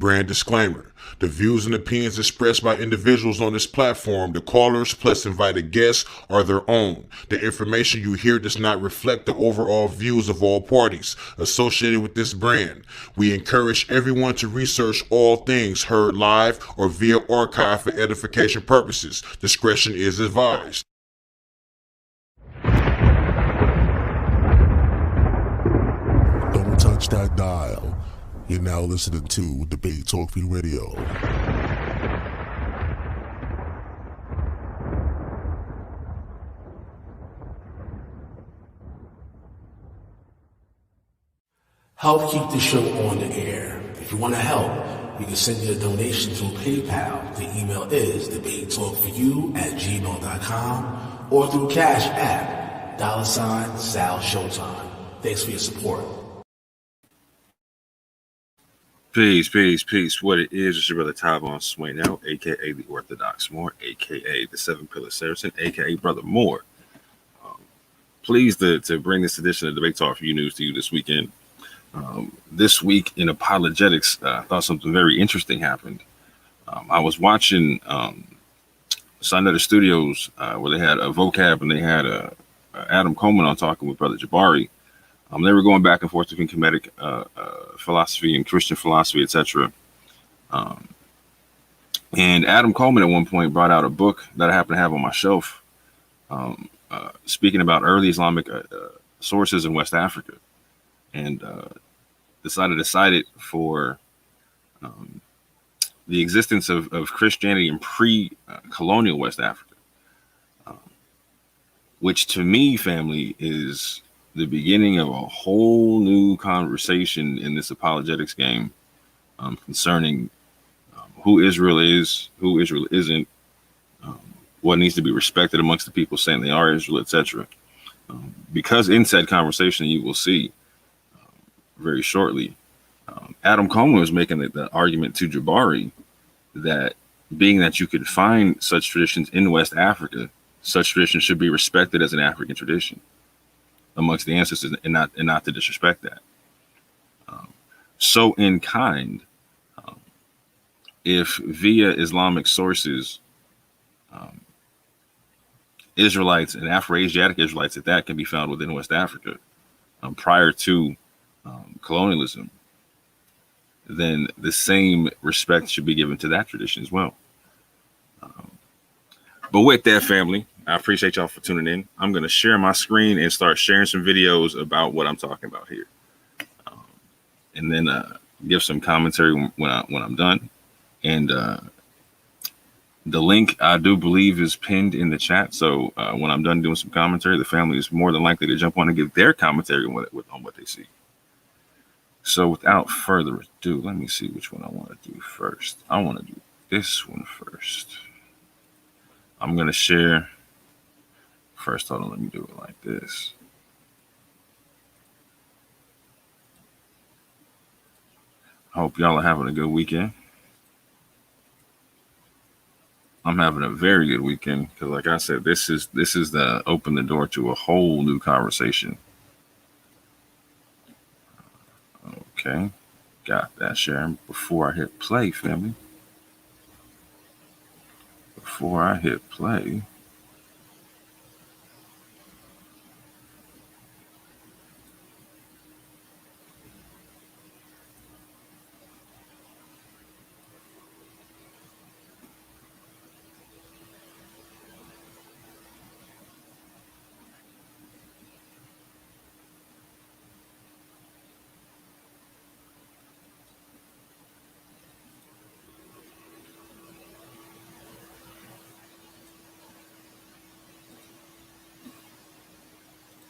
brand disclaimer. The views and opinions expressed by individuals on this platform, the callers plus invited guests, are their own. The information you hear does not reflect the overall views of all parties associated with this brand. We encourage everyone to research all things heard live or via archive for edification purposes. Discretion is advised. Don't touch that dial. You're now listening to Debate Talk Free Radio. Help keep the show on the air. If you want to help, you can send your donation through PayPal. The email is debatetalkforyou@gmail.com or through Cash App, $ Sal Showtime. Thanks for your support. Peace. What it is, it's your brother Tavon Swain, a.k.a. the Orthodox Moore, a.k.a. the Seven Pillar Saracen, a.k.a. Brother Moore. Pleased to bring this edition of Debate Talk for You news to you this weekend. This week in Apologetics, I thought something very interesting happened. I was watching Sunday Studios where they had a Vocab and they had Adam Coleman on talking with Brother Jabari. They were going back and forth between Kemetic philosophy and Christian philosophy, etc. And Adam Coleman at one point brought out a book that I happen to have on my shelf, speaking about early Islamic sources in West Africa, and decided to cite it for the existence of Christianity in pre-colonial West Africa, which to me, family, is the beginning of a whole new conversation in this apologetics game concerning who Israel is, who Israel isn't, what needs to be respected amongst the people saying they are Israel, etc. Because in said conversation, you will see very shortly, Adam Coleman was making the argument to Jabari that being that you could find such traditions in West Africa, such traditions should be respected as an African tradition amongst the ancestors, and not to disrespect that. So in kind, if via Islamic sources, Israelites and Afro-Asiatic Israelites at that can be found within West Africa prior to colonialism, then the same respect should be given to that tradition as well. But with that, family, I appreciate y'all for tuning in. I'm going to share my screen and start sharing some videos about what I'm talking about here. And then give some commentary when I'm done. And the link, I do believe, is pinned in the chat. So when I'm done doing some commentary, the family is more than likely to jump on and give their commentary on what they see. So without further ado, let me see which one I want to do first. I want to do this one first. I'm going to share. First, hold on, let me do it like this. I hope y'all are having a good weekend. I'm having a very good weekend because, like I said, this is the open the door to a whole new conversation. Okay, got that, Sharon. Before I hit play, family. Before I hit play.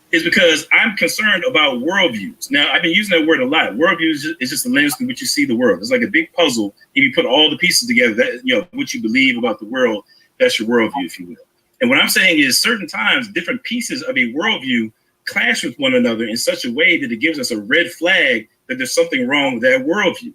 Is because I'm concerned about worldviews. Now, I've been using that word a lot. Worldview is just the lens through which you see the world. It's like a big puzzle. If you put all the pieces together, that what you believe about the world, that's your worldview, if you will. And what I'm saying is certain times, different pieces of a worldview clash with one another in such a way that it gives us a red flag that there's something wrong with that worldview.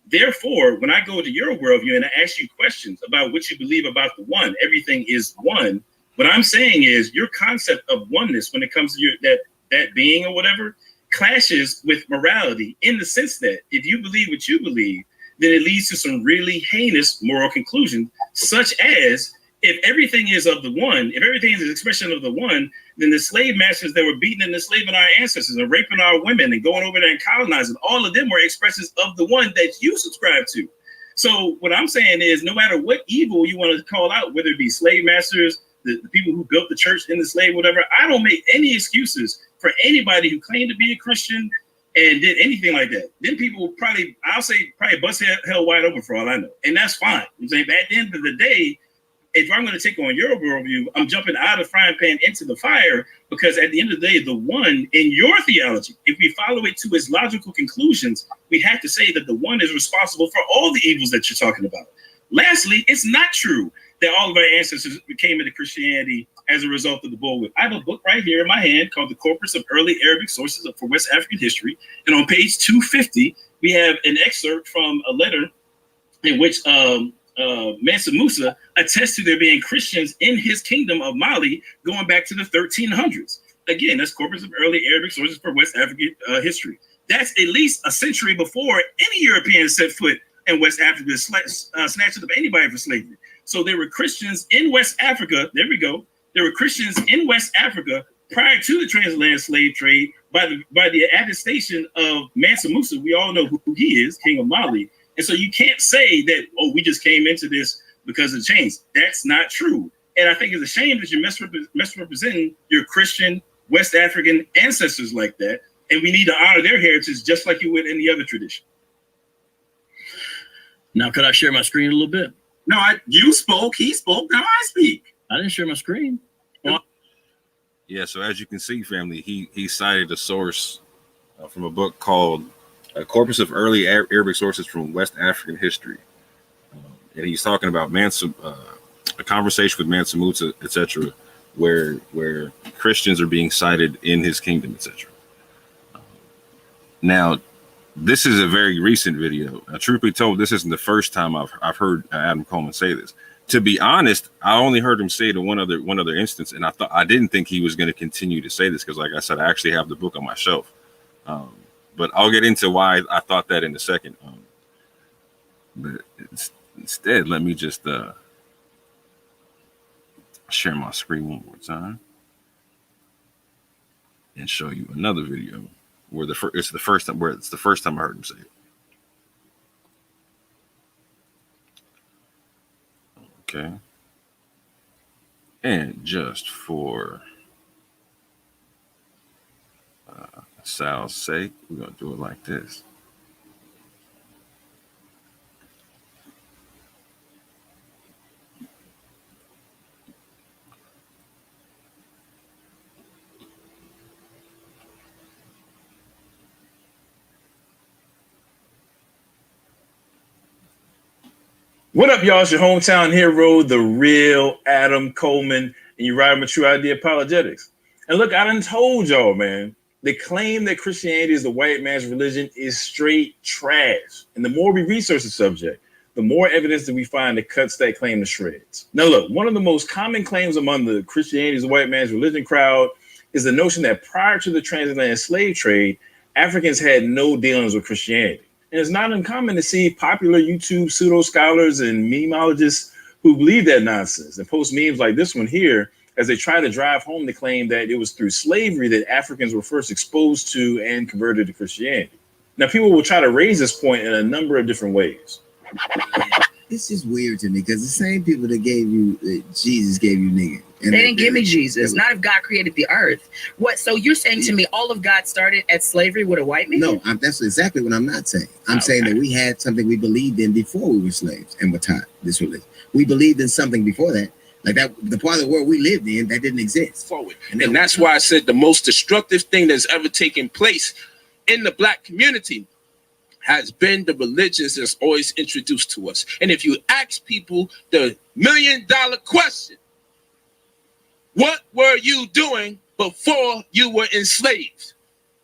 Therefore, when I go to your worldview and I ask you questions about what you believe about the one, everything is one. What I'm saying is your concept of oneness when it comes to that being or whatever clashes with morality in the sense that if you believe what you believe, then it leads to some really heinous moral conclusions, such as if everything is of the one, if everything is an expression of the one, then the slave masters that were beating and enslaving our ancestors and raping our women and going over there and colonizing, all of them were expressions of the one that you subscribe to. So what I'm saying is, no matter what evil you want to call out, whether it be slave masters, the people who built the church in the slave, whatever, I don't make any excuses for anybody who claimed to be a Christian and did anything like that. Then people will probably bust hell wide open for all I know. And that's fine. I'm saying, but at the end of the day, if I'm going to take on your worldview, I'm jumping out of the frying pan into the fire, because at the end of the day, the one in your theology, if we follow it to its logical conclusions, we have to say that the one is responsible for all the evils that you're talking about. Lastly, it's not true that all of our ancestors came into Christianity as a result of the bullwhip. I have a book right here in my hand called The Corpus of Early Arabic Sources for West African History. And on page 250, we have an excerpt from a letter in which Mansa Musa attests to there being Christians in his kingdom of Mali going back to the 1300s. Again, that's Corpus of Early Arabic Sources for West African History. That's at least a century before any European set foot in West Africa, snatching up anybody for slavery. So there were Christians in West Africa. There we go. There were Christians in West Africa prior to the transatlantic slave trade by the attestation of Mansa Musa. We all know who he is, King of Mali. And so you can't say that, oh, we just came into this because of change. That's not true. And I think it's a shame that you're misrepresenting your Christian West African ancestors like that. And we need to honor their heritage just like you would any other tradition. Now, could I share my screen a little bit? No, you spoke, he spoke, now I speak. I didn't share my screen. Well, yeah, so as you can see, family, he cited a source from a book called A Corpus of Early Arabic Sources from West African History. And he's talking about a conversation with Mansa Musa, etc., where Christians are being cited in his kingdom, etc. Now, this is a very recent video. Truth be told, this isn't the first time I've heard Adam Coleman say this. To be honest, I only heard him say it in one other instance, and I didn't think he was going to continue to say this because, like I said, I actually have the book on my shelf. But I'll get into why I thought that in a second. But instead, let me just share my screen one more time and show you another video where it's the first time I heard him say it. Okay. And just for Sal's sake, we're going to do it like this. What up, y'all? It's your hometown hero, the real Adam Coleman, and you're riding with True Idea Apologetics. And look, I done told y'all, man, the claim that Christianity is the white man's religion is straight trash. And the more we research the subject, the more evidence that we find that cuts that claim to shreds. Now, look, one of the most common claims among the Christianity is the white man's religion crowd is the notion that prior to the transatlantic slave trade, Africans had no dealings with Christianity. And it's not uncommon to see popular YouTube pseudo scholars and memeologists who believe that nonsense and post memes like this one here as they try to drive home the claim that it was through slavery that Africans were first exposed to and converted to Christianity. Now, people will try to raise this point in a number of different ways. It's just weird to me because the same people that gave you Jesus gave you nigga. And they didn't give me Jesus. Not if God created the earth. What? So you're saying to me all of God started at slavery with a white man? No, that's exactly what I'm not saying. I'm saying that we had something we believed in before we were slaves and were taught this religion. We believed in something before that. Like that, the part of the world we lived in that didn't exist. Forward. And that's why I said the most destructive thing that's ever taken place in the black community has been the religions that's always introduced to us. And if you ask people the $1 million question, what were you doing before you were enslaved?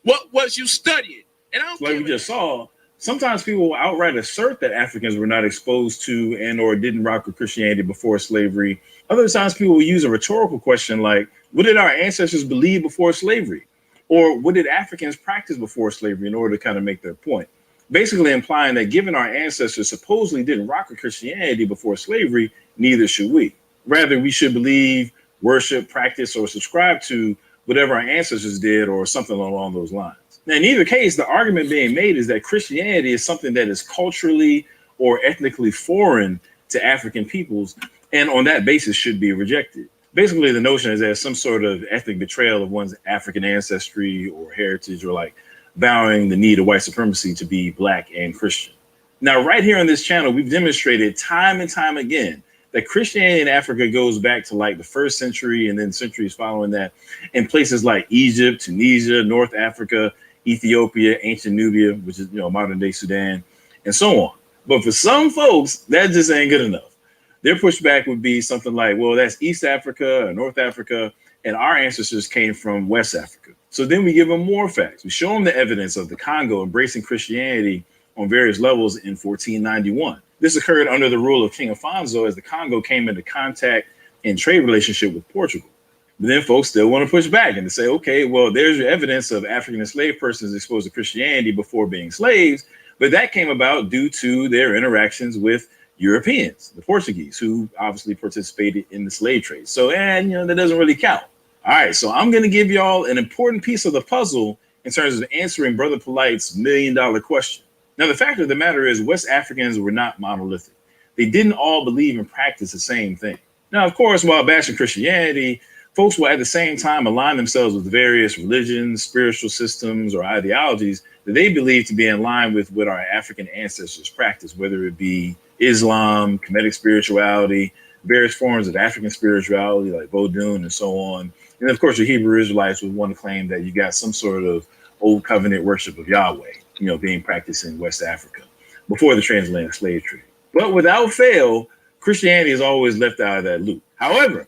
What was you studying? And I don't like we just saw, sometimes people will outright assert that Africans were not exposed to and or didn't rock with Christianity before slavery. Other times people will use a rhetorical question like, what did our ancestors believe before slavery? Or what did Africans practice before slavery in order to kind of make their point? basically implying that given our ancestors supposedly didn't rock with Christianity before slavery, neither should we. Rather, we should believe, worship, practice, or subscribe to whatever our ancestors did or something along those lines. Now, in either case, the argument being made is that Christianity is something that is culturally or ethnically foreign to African peoples, and on that basis should be rejected. Basically, the notion is that some sort of ethnic betrayal of one's African ancestry or heritage, or like vowing the need of white supremacy to be Black and Christian. Now, right here on this channel, we've demonstrated time and time again that Christianity in Africa goes back to like the 1st century and then centuries following that in places like Egypt, Tunisia, North Africa, Ethiopia, ancient Nubia, which is, modern day Sudan, and so on. But for some folks, that just ain't good enough. Their pushback would be something like, well, that's East Africa or North Africa, and our ancestors came from West Africa. So then we give them more facts. We show them the evidence of the Congo embracing Christianity on various levels in 1491. This occurred under the rule of King Afonso as the Congo came into contact and trade relationship with Portugal. But then folks still want to push back and to say, okay, well, there's your evidence of African enslaved persons exposed to Christianity before being slaves, but that came about due to their interactions with Europeans, the Portuguese, who obviously participated in the slave trade. So, that doesn't really count. All right, so I'm going to give y'all an important piece of the puzzle in terms of answering Brother Polight's $1 million question. Now, the fact of the matter is West Africans were not monolithic. They didn't all believe and practice the same thing. Now, of course, while bashing Christianity, folks will at the same time align themselves with various religions, spiritual systems, or ideologies that they believe to be in line with what our African ancestors practiced, whether it be Islam, Kemetic spirituality, various forms of African spirituality like Vodun and so on. And of course, the Hebrew Israelites would want to claim that you got some sort of old covenant worship of Yahweh, being practiced in West Africa before the transatlantic slave trade. But without fail, Christianity is always left out of that loop. However,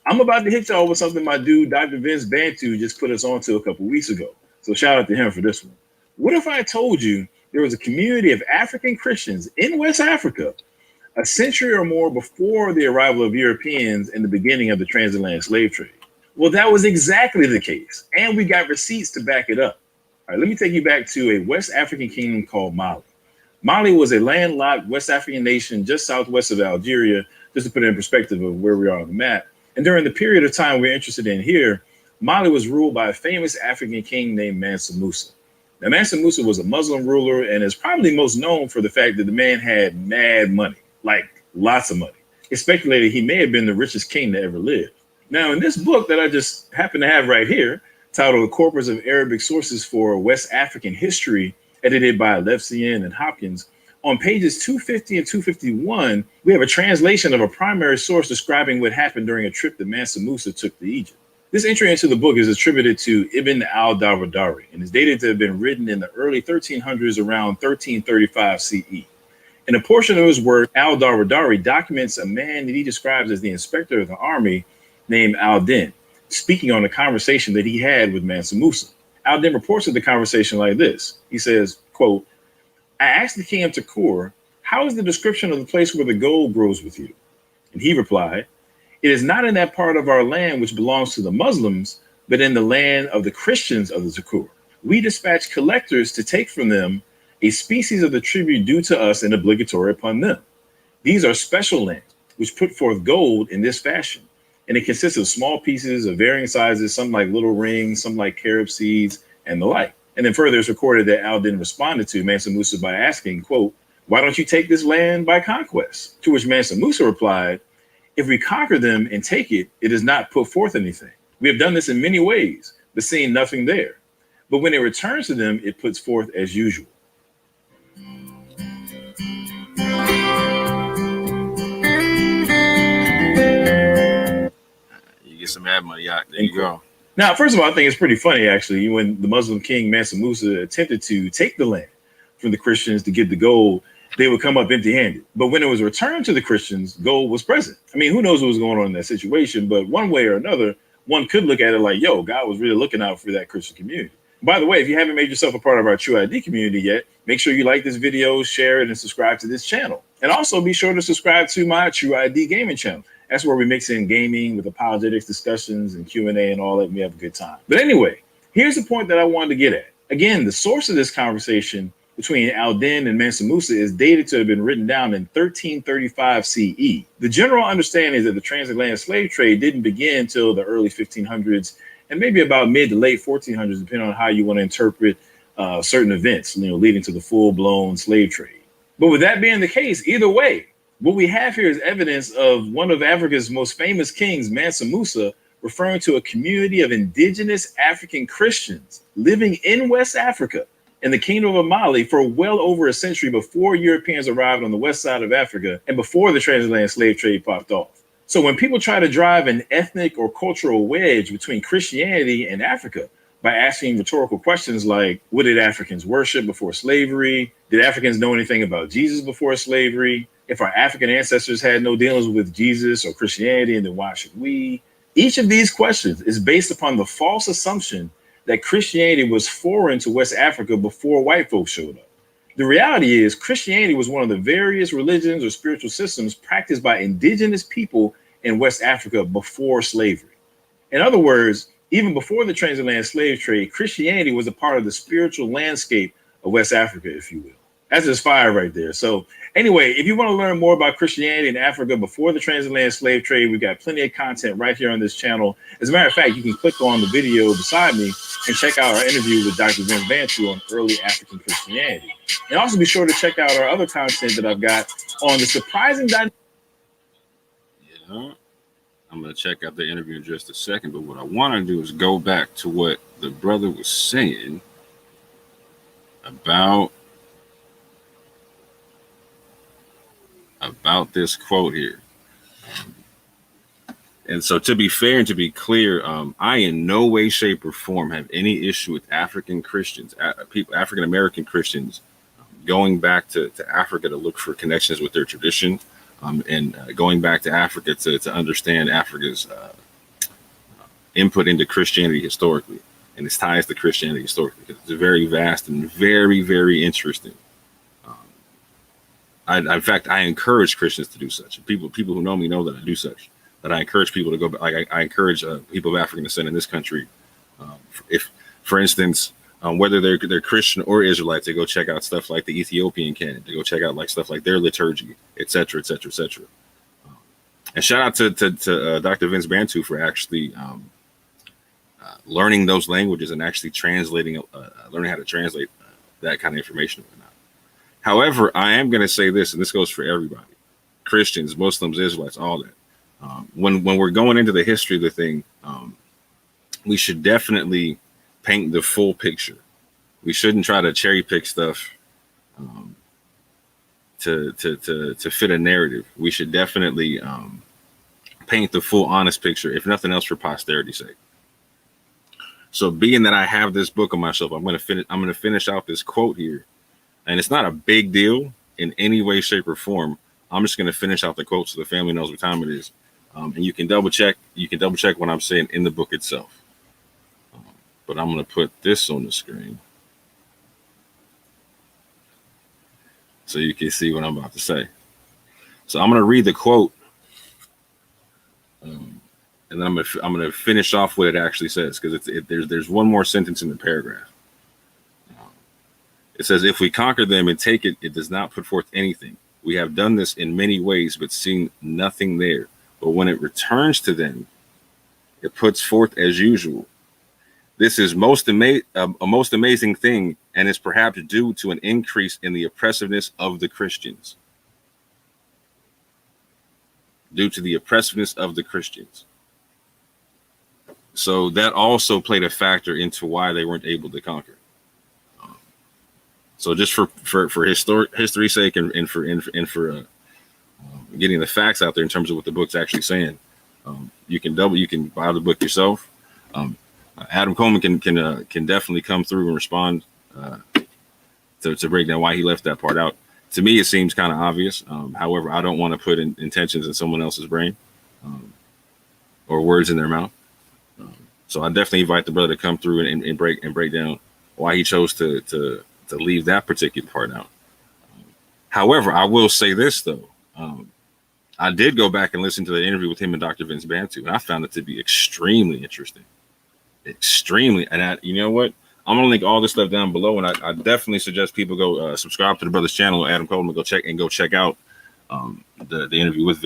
I'm about to hit y'all with something my dude, Dr. Vince Bantu, just put us onto a couple weeks ago. So shout out to him for this one. What if I told you there was a community of African Christians in West Africa a century or more before the arrival of Europeans and the beginning of the transatlantic slave trade? Well, that was exactly the case. And we got receipts to back it up. All right, let me take you back to a West African kingdom called Mali. Mali was a landlocked West African nation just southwest of Algeria, just to put it in perspective of where we are on the map. And during the period of time we're interested in here, Mali was ruled by a famous African king named Mansa Musa. Now, Mansa Musa was a Muslim ruler and is probably most known for the fact that the man had mad money, like lots of money. It's speculated he may have been the richest king that ever lived. Now, in this book that I just happen to have right here, titled A Corpus of Arabic Sources for West African History, edited by Levsian and Hopkins, on pages 250 and 251, we have a translation of a primary source describing what happened during a trip that Mansa Musa took to Egypt. This entry into the book is attributed to Ibn al-Dawrdari and is dated to have been written in the early 1300s around 1335 CE. In a portion of his work, al-Dawrdari documents a man that he describes as the inspector of the army named Al-Din, speaking on a conversation that he had with Mansa Musa. Al-Din reports of the conversation like this. He says, quote, "I asked the king of Takur, how is the description of the place where the gold grows with you?" And he replied, "It is not in that part of our land which belongs to the Muslims, but in the land of the Christians of the Takur. We dispatch collectors to take from them a species of the tribute due to us and obligatory upon them. These are special lands which put forth gold in this fashion, and it consists of small pieces of varying sizes, some like little rings, some like carob seeds, and the like." And then further, it's recorded that Al-Din responded to Mansa Musa by asking, quote, "Why don't you take this land by conquest?" To which Mansa Musa replied, "If we conquer them and take it, it does not put forth anything. We have done this in many ways, but seeing nothing there. But when it returns to them, it puts forth as usual." You get some mad money out. There you go. Now, first of all, I think it's pretty funny, actually, when the Muslim king Mansa Musa attempted to take the land from the Christians to get the gold, they would come up empty-handed. But when it was returned to the Christians, gold was present. I mean, who knows what was going on in that situation, but one way or another, one could look at it like, yo, God was really looking out for that Christian community. By the way, if you haven't made yourself a part of our True ID community yet, make sure you like this video, share it, and subscribe to this channel. And also be sure to subscribe to my True ID gaming channel. That's where we mix in gaming with apologetics discussions and Q&A and all that. We have a good time. But anyway, here's the point that I wanted to get at. Again, the source of this conversation between Al-Din and Mansa Musa is dated to have been written down in 1335 CE. The general understanding is that the transatlantic slave trade didn't begin until the early 1500s and maybe about mid to late 1400s, depending on how you want to interpret certain events, leading to the full-blown slave trade. But with that being the case, either way, what we have here is evidence of one of Africa's most famous kings, Mansa Musa, referring to a community of indigenous African Christians living in West Africa in the kingdom of Mali for well over a century before Europeans arrived on the west side of Africa and before the transatlantic slave trade popped off. So when people try to drive an ethnic or cultural wedge between Christianity and Africa by asking rhetorical questions like, what did Africans worship before slavery? Did Africans know anything about Jesus before slavery? If our African ancestors had no dealings with Jesus or Christianity, and then why should we? Each of these questions is based upon the false assumption that Christianity was foreign to West Africa before white folks showed up. The reality is Christianity was one of the various religions or spiritual systems practiced by indigenous people in West Africa before slavery. In other words, even before the transatlantic slave trade, Christianity was a part of the spiritual landscape of West Africa, if you will. That's just fire right there. So anyway, if you want to learn more about Christianity in Africa before the transatlantic slave trade, we've got plenty of content right here on this channel. As a matter of fact, you can click on the video beside me and check out our interview with Dr. Vince Bantu on early African Christianity. And also be sure to check out our other content that I've got on the surprising dynamic. Yeah, I'm going to check out the interview in just a second, but what I want to do is go back to what the brother was saying about this quote here. And so to be fair and to be clear, I in no way, shape, or form have any issue with African Christians, African-American Christians going back to Africa to look for connections with their tradition, and going back to Africa to understand Africa's input into Christianity historically and its ties to Christianity historically, because it's very vast and very, very interesting. In fact, I encourage Christians to do such. People who know me know that I do such. That I encourage people to go back. Like I encourage people of African descent in this country, if, for instance, whether they're Christian or Israelites, they go check out stuff like the Ethiopian canon. They go check out like stuff like their liturgy, etc., etc., etc. And shout out to Dr. Vince Bantu for actually learning those languages and actually translating, learning how to translate that kind of information. However, I am going to say this, and this goes for everybody: Christians, Muslims, Israelites, all that. When we're going into the history of the thing, we should definitely paint the full picture. We shouldn't try to cherry pick stuff to fit a narrative. We should definitely paint the full, honest picture, if nothing else, for posterity's sake. So, being that I have this book on my shelf, I'm going to finish out this quote here, and it's not a big deal in any way, shape, or form. I'm just going to finish out the quote so the family knows what time it is. And you can double check. You can double check what I'm saying in the book itself. But I'm going to put this on the screen so you can see what I'm about to say. So I'm going to read the quote, and then I'm going to finish off what it actually says, because there's one more sentence in the paragraph. It says, "If we conquer them and take it, it does not put forth anything. We have done this in many ways, but seen nothing there. But when it returns to them, it puts forth as usual. This is a most amazing thing, and is perhaps due to an increase in the oppressiveness of the Christians." Due to the oppressiveness of the Christians. So that also played a factor into why they weren't able to conquer. So just for history's sake and for getting the facts out there in terms of what the book's actually saying, you can buy the book yourself. Adam Coleman can definitely come through and respond to break down why he left that part out. To me, it seems kind of obvious. However, I don't want to put intentions in someone else's brain or words in their mouth. So I definitely invite the brother to come through and break down why he chose to leave that particular part out. However, I will say this though. I did go back and listen to the interview with him and Dr. Vince Bantu, and I found it to be extremely interesting. Extremely. And you know what? I'm gonna link all this stuff down below, and I definitely suggest people go subscribe to the brother's channel, Adam Coleman. Go check out the interview with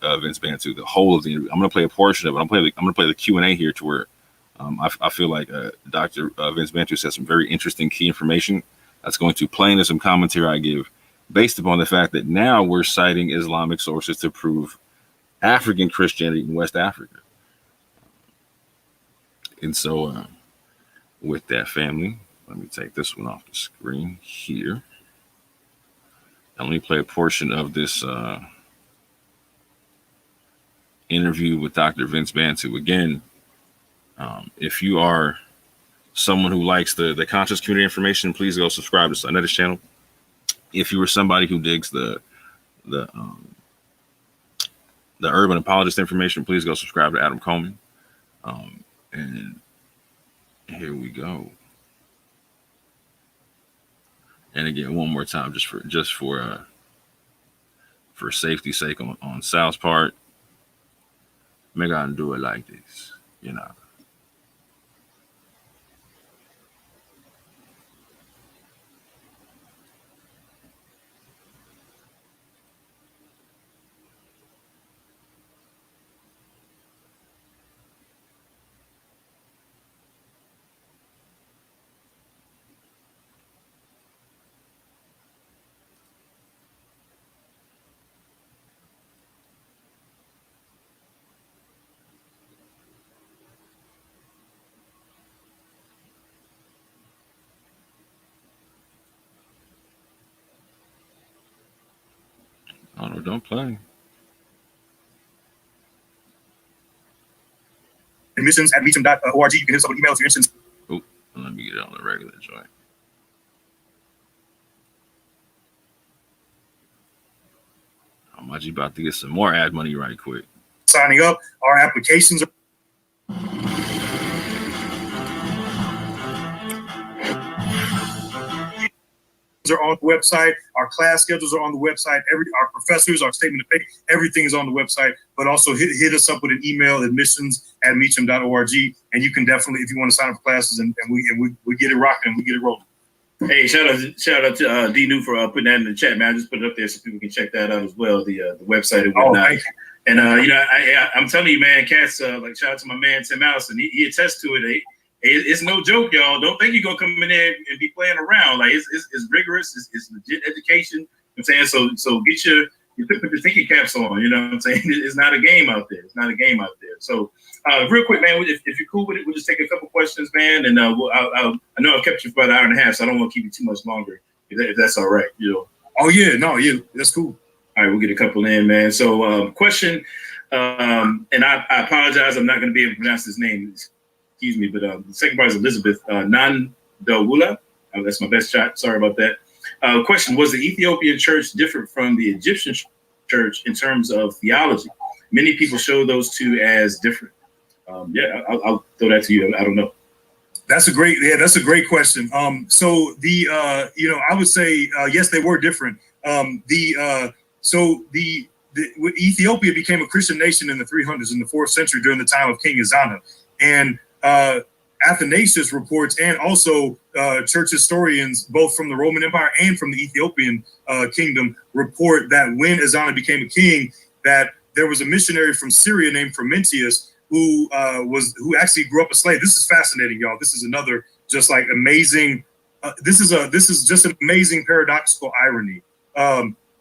Vince Bantu, the whole of the interview. I'm gonna play a portion of it. I'm gonna play the Q&A here to where I feel like Dr. Vince Bantu said some very interesting key information that's going to play into some commentary I give based upon the fact that now we're citing Islamic sources to prove African Christianity in West Africa. And so with that, family, let me take this one off the screen here. And let me play a portion of this interview with Dr. Vince Bantu. Again, if you are someone who likes the conscious community information, please go subscribe to Another's channel. If you are somebody who digs the urban apologist information, please go subscribe to Adam Coleman. And here we go. And again, one more time, just for safety's sake on Sal's part, make I do it like this, you know. Oh no, don't play. Admissions@meacham.org. You can hit us up with emails or instance. Oh, let me get it on the regular joint. I'm actually about to get some more ad money right quick. Signing up, our applications are on the website. Our class schedules are on the website. Our professors, our statement of faith, everything is on the website. But also hit us up with an email, admissions@meacham.org, and you can definitely, if you want to sign up for classes, and we get it rocking and we get it rolling. Hey, shout out to D New for putting that in the chat, man. I just put it up there so people can check that out as well, the website and whatnot. Thank you. And I'm telling you, man, cats, like shout out to my man Tim Allison. He attests to it. It's no joke, y'all. Don't think you're gonna come in there and be playing around. Like it's rigorous. It's legit education. You know what I'm saying? So get your put your thinking caps on. You know what I'm saying? It's not a game out there. It's not a game out there. So real quick, man, if you're cool with it, we'll just take a couple questions, man. And I know I've kept you for about an hour and a half, so I don't want to keep you too much longer. If that's all right, you know. Oh yeah, no, yeah, that's cool. All right, we'll get a couple in, man. So question, and I apologize. I'm not going to be able to pronounce his name. Excuse me, but the second part is Elizabeth Nandawula. That's my best shot. Sorry about that. Question: was the Ethiopian church different from the Egyptian church in terms of theology? Many people show those two as different. I'll throw that to you. I don't know. That's a great question. So I would say yes, they were different. Ethiopia became a Christian nation in the 300s, in the 4th century, during the time of King Ezana, and Athanasius reports, and also church historians, both from the Roman Empire and from the Ethiopian kingdom, report that when Ezana became a king, that there was a missionary from Syria named Frumentius who actually grew up a slave. This is fascinating, y'all. This is another just like amazing. This is just an amazing paradoxical irony.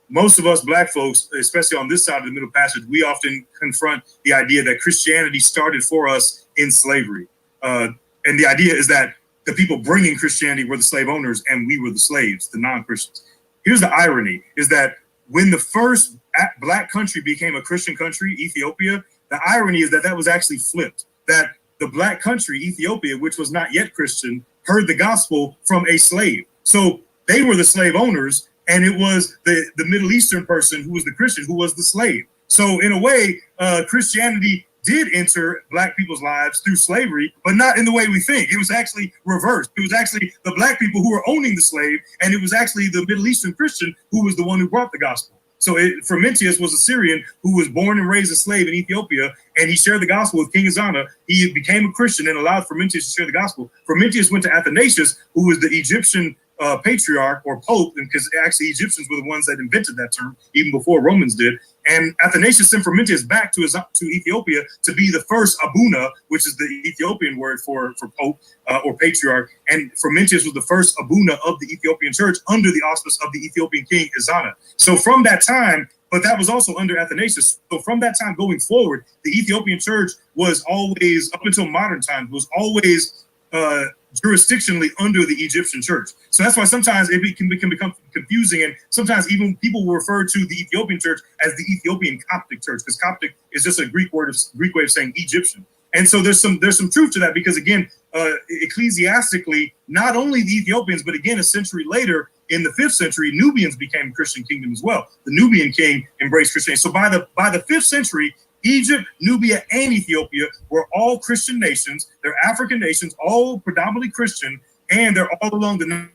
Most of us Black folks, especially on this side of the Middle Passage, we often confront the idea that Christianity started for us in slavery. And the idea is that the people bringing Christianity were the slave owners and we were the slaves, the non-Christians. Here's the irony, is that when the first Black country became a Christian country, Ethiopia, the irony is that was actually flipped, that the Black country, Ethiopia, which was not yet Christian, heard the gospel from a slave. So they were the slave owners, and it was the Middle Eastern person who was the Christian who was the slave. So in a way, Christianity did enter Black people's lives through slavery, but not in the way we think. It was actually reversed. It was actually the Black people who were owning the slave, and it was actually the Middle Eastern Christian who was the one who brought the gospel. So Frumentius was a Syrian who was born and raised a slave in Ethiopia, and he shared the gospel with King Ezana. He became a Christian and allowed Frumentius to share the gospel. Frumentius went to Athanasius, who was the Egyptian patriarch or pope, because actually Egyptians were the ones that invented that term even before Romans did. And Athanasius sent Frumentius back to Ethiopia to be the first Abuna, which is the Ethiopian word for pope or patriarch. And Frumentius was the first Abuna of the Ethiopian church under the auspice of the Ethiopian king Ezana. So from that time, but that was also under Athanasius. So from that time going forward, the Ethiopian church was always, up until modern times, was always jurisdictionally under the Egyptian church. So that's why sometimes it can become confusing, and sometimes even people will refer to the Ethiopian church as the Ethiopian Coptic church, because Coptic is just a Greek way of saying Egyptian. And so there's some truth to that, because again, ecclesiastically, not only the Ethiopians, but again, a century later, in the 5th century, Nubians became a Christian kingdom as well. The Nubian king embraced Christianity. So by the 5th century, Egypt, Nubia, and Ethiopia were all Christian nations. They're African nations, all predominantly Christian, and they're all along the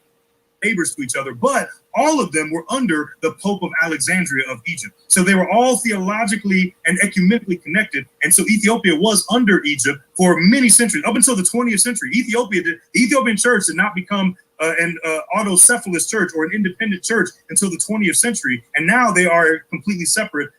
neighbors to each other. But all of them were under the Pope of Alexandria of Egypt. So they were all theologically and ecumenically connected. And so Ethiopia was under Egypt for many centuries, up until the 20th century. The Ethiopian church did not become an autocephalous church or an independent church until the 20th century. And now they are completely separate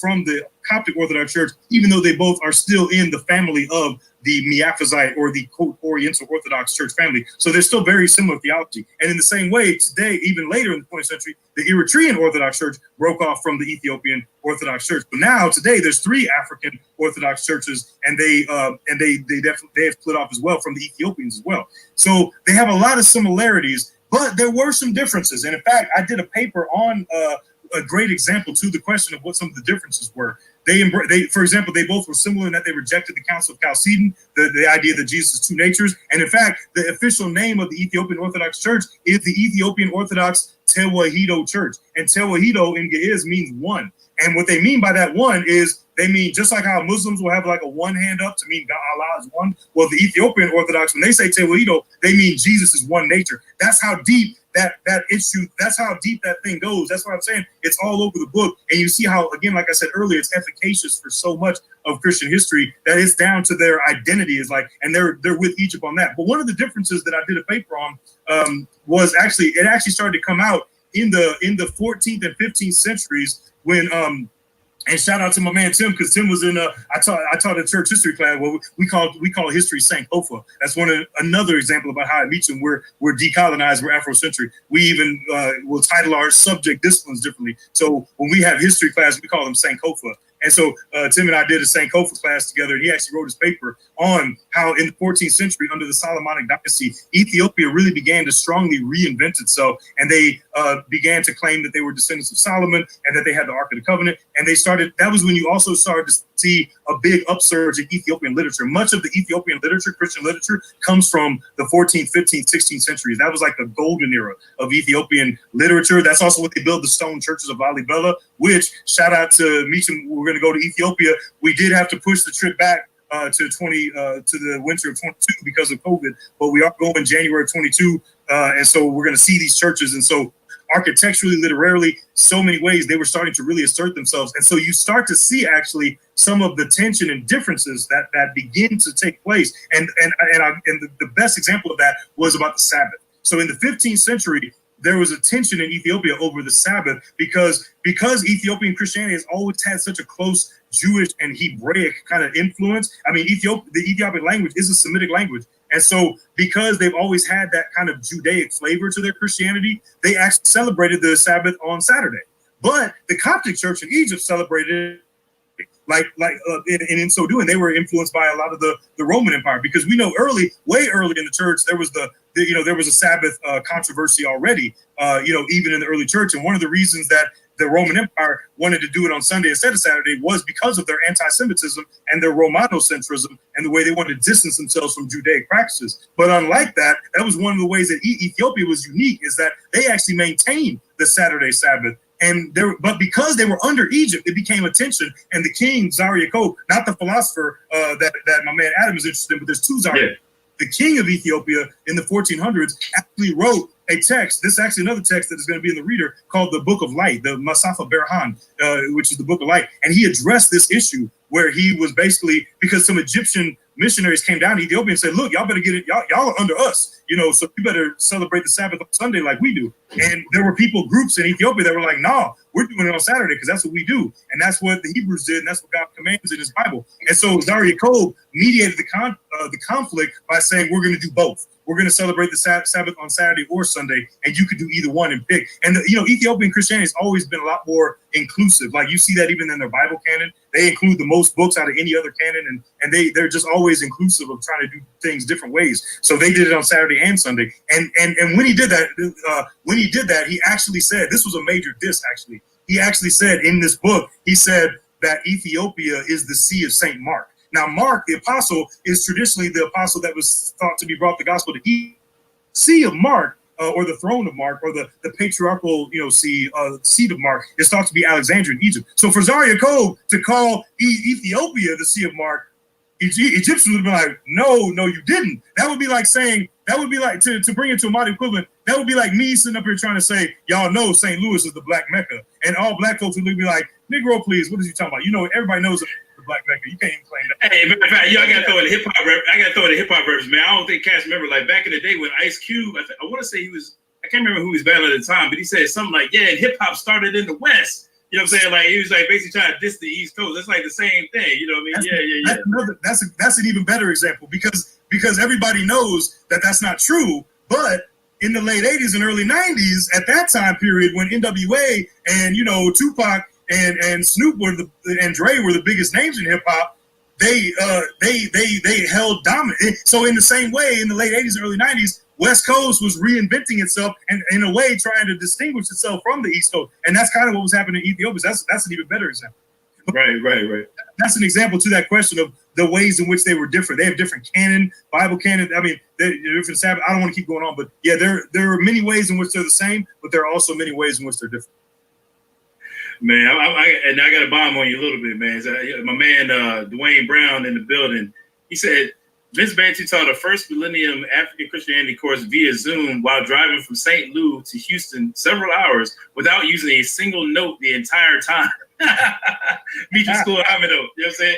from the Coptic Orthodox Church, even though they both are still in the family of the Miaphysite or the Oriental Orthodox Church family. So they're still very similar theology. And in the same way, today, even later in the 20th century, the Eritrean Orthodox Church broke off from the Ethiopian Orthodox Church. But now, today, there's 3 African Orthodox churches, and they have split off as well from the Ethiopians as well. So they have a lot of similarities, but there were some differences. And in fact, I did a paper on a great example to the question of what some of the differences were. For example, they both were similar in that they rejected the Council of Chalcedon, the idea that Jesus is 2 natures. And in fact, the official name of the Ethiopian Orthodox Church is the Ethiopian Orthodox Tewahedo Church. And Tewahedo in Ge'ez means one. And what they mean by that one is, they mean just like how Muslims will have like a one hand up to mean God, Allah is one. Well, the Ethiopian Orthodox, when they say Tewahedo, they mean Jesus is one nature. That's how deep that issue, that's how deep that thing goes. That's what I'm saying. It's all over the book. And you see how, again, like I said earlier, it's efficacious for so much of Christian history that it's down to their identity is like, and they're with Egypt on that. But one of the differences that I did a paper on was it actually started to come out in the 14th and 15th centuries when and shout out to my man Tim, because Tim was in I taught a church history class. Well, we call history Sankofa. That's another example about how it meets them. We're decolonized, we're Afrocentric. We even will title our subject disciplines differently. So when we have history class, we call them Sankofa. And so Tim and I did a Sankofa class together, and he actually wrote his paper on how in the 14th century, under the Solomonic dynasty, Ethiopia really began to strongly reinvent itself. And they began to claim that they were descendants of Solomon and that they had the Ark of the Covenant. And that was when you also started to see a big upsurge in Ethiopian literature. Much of the Ethiopian literature, Christian literature, comes from the 14th, 15th, 16th centuries. That was like the golden era of Ethiopian literature. That's also what they built the stone churches of Lalibela, which, shout out to Meacham, we're going to go to Ethiopia. We did have to push the trip back to the winter of 22 because of COVID, but we are going January 22, and so we're going to see these churches. And so architecturally, literarily, so many ways they were starting to really assert themselves. And so you start to see actually some of the tension and differences that begin to take place. And the best example of that was about the Sabbath. So in the 15th century, there was a tension in Ethiopia over the Sabbath because Ethiopian Christianity has always had such a close Jewish and Hebraic kind of influence. I mean, the Ethiopian language is a Semitic language. And so because they've always had that kind of Judaic flavor to their Christianity, they actually celebrated the Sabbath on Saturday. But the Coptic church in Egypt celebrated and in so doing, they were influenced by a lot of the Roman Empire, because we know way early in the church, there was there was a Sabbath controversy already, even in the early church. And one of the reasons that the Roman Empire wanted to do it on Sunday instead of Saturday was because of their anti-Semitism and their Romanocentrism and the way they wanted to distance themselves from Judaic practices. But unlike that was one of the ways that Ethiopia was unique, is that they actually maintained the Saturday Sabbath. But because they were under Egypt, it became a tension. And the king, Zariakov, not the philosopher that my man Adam is interested in, but there's 2 Zariakov. Yeah. The king of Ethiopia in the 1400s actually wrote a text. This is actually another text that is going to be in the reader called the Book of Light, the Masafa Berhan, which is the Book of Light. And he addressed this issue where he was basically, because some Egyptian missionaries came down to Ethiopia and said, look, y'all better get it. Y'all are under us, so you better celebrate the Sabbath on Sunday like we do. And there were groups in Ethiopia that were like, nah, we're doing it on Saturday because that's what we do. And that's what the Hebrews did. And that's what God commands in his Bible. And so Yaakov mediated the conflict by saying, we're going to do both. We're going to celebrate the Sabbath on Saturday or Sunday, and you could do either one and pick. And Ethiopian Christianity has always been a lot more inclusive. Like you see that even in their Bible canon, they include the most books out of any other canon, and they're just always inclusive of trying to do things different ways. So they did it on Saturday and Sunday. And when he did that, he actually said, this was a major diss. Actually, he actually said in this book, he said that Ethiopia is the See of Saint Mark. Now, Mark, the apostle, is traditionally the apostle that was thought to be brought the gospel to Eve. See of Mark, or the throne of Mark, or the patriarchal, seat of Mark, is thought to be Alexandria in Egypt. So for Yaakov to call Ethiopia the See of Mark, Egyptians would be like, no, you didn't. That would be like saying, to bring it to a modern equivalent, that would be like me sitting up here trying to say, y'all know St. Louis is the Black Mecca. And all black folks would be like, Negro, please, what is you talking about? Everybody knows the Black Mecca. You can't even claim that. Hey, matter of fact, I gotta throw in the hip hop reps, man. I don't think cats remember, like back in the day when Ice Cube, I want to say I can't remember who he was battling at the time, but he said something like, yeah, hip hop started in the West. You know what I'm saying? Like he was like basically trying to diss the East Coast. That's like the same thing. You know what I mean? Yeah. That's an even better example because everybody knows that that's not true. But in the late 80s and early 90s, at that time period when NWA and Tupac and Snoop and Dre were the biggest names in hip hop, they held dominant. So in the same way, in the late 80s and early 90s, West Coast was reinventing itself and in a way trying to distinguish itself from the East Coast. And that's kind of what was happening in Ethiopia. That's an even better example. Right. That's an example to that question of the ways in which they were different. They have different canon, Bible canon. I mean, they're different Sabbath. I don't want to keep going on, but yeah, there are many ways in which they're the same, but there are also many ways in which they're different. Man, I got to bomb on you a little bit, man. My man, Dwayne Brown in the building, he said, Vince Bantu taught a first millennium African Christianity course via Zoom while driving from St. Louis to Houston several hours without using a single note the entire time. Meet your school, I'm you know what I'm saying?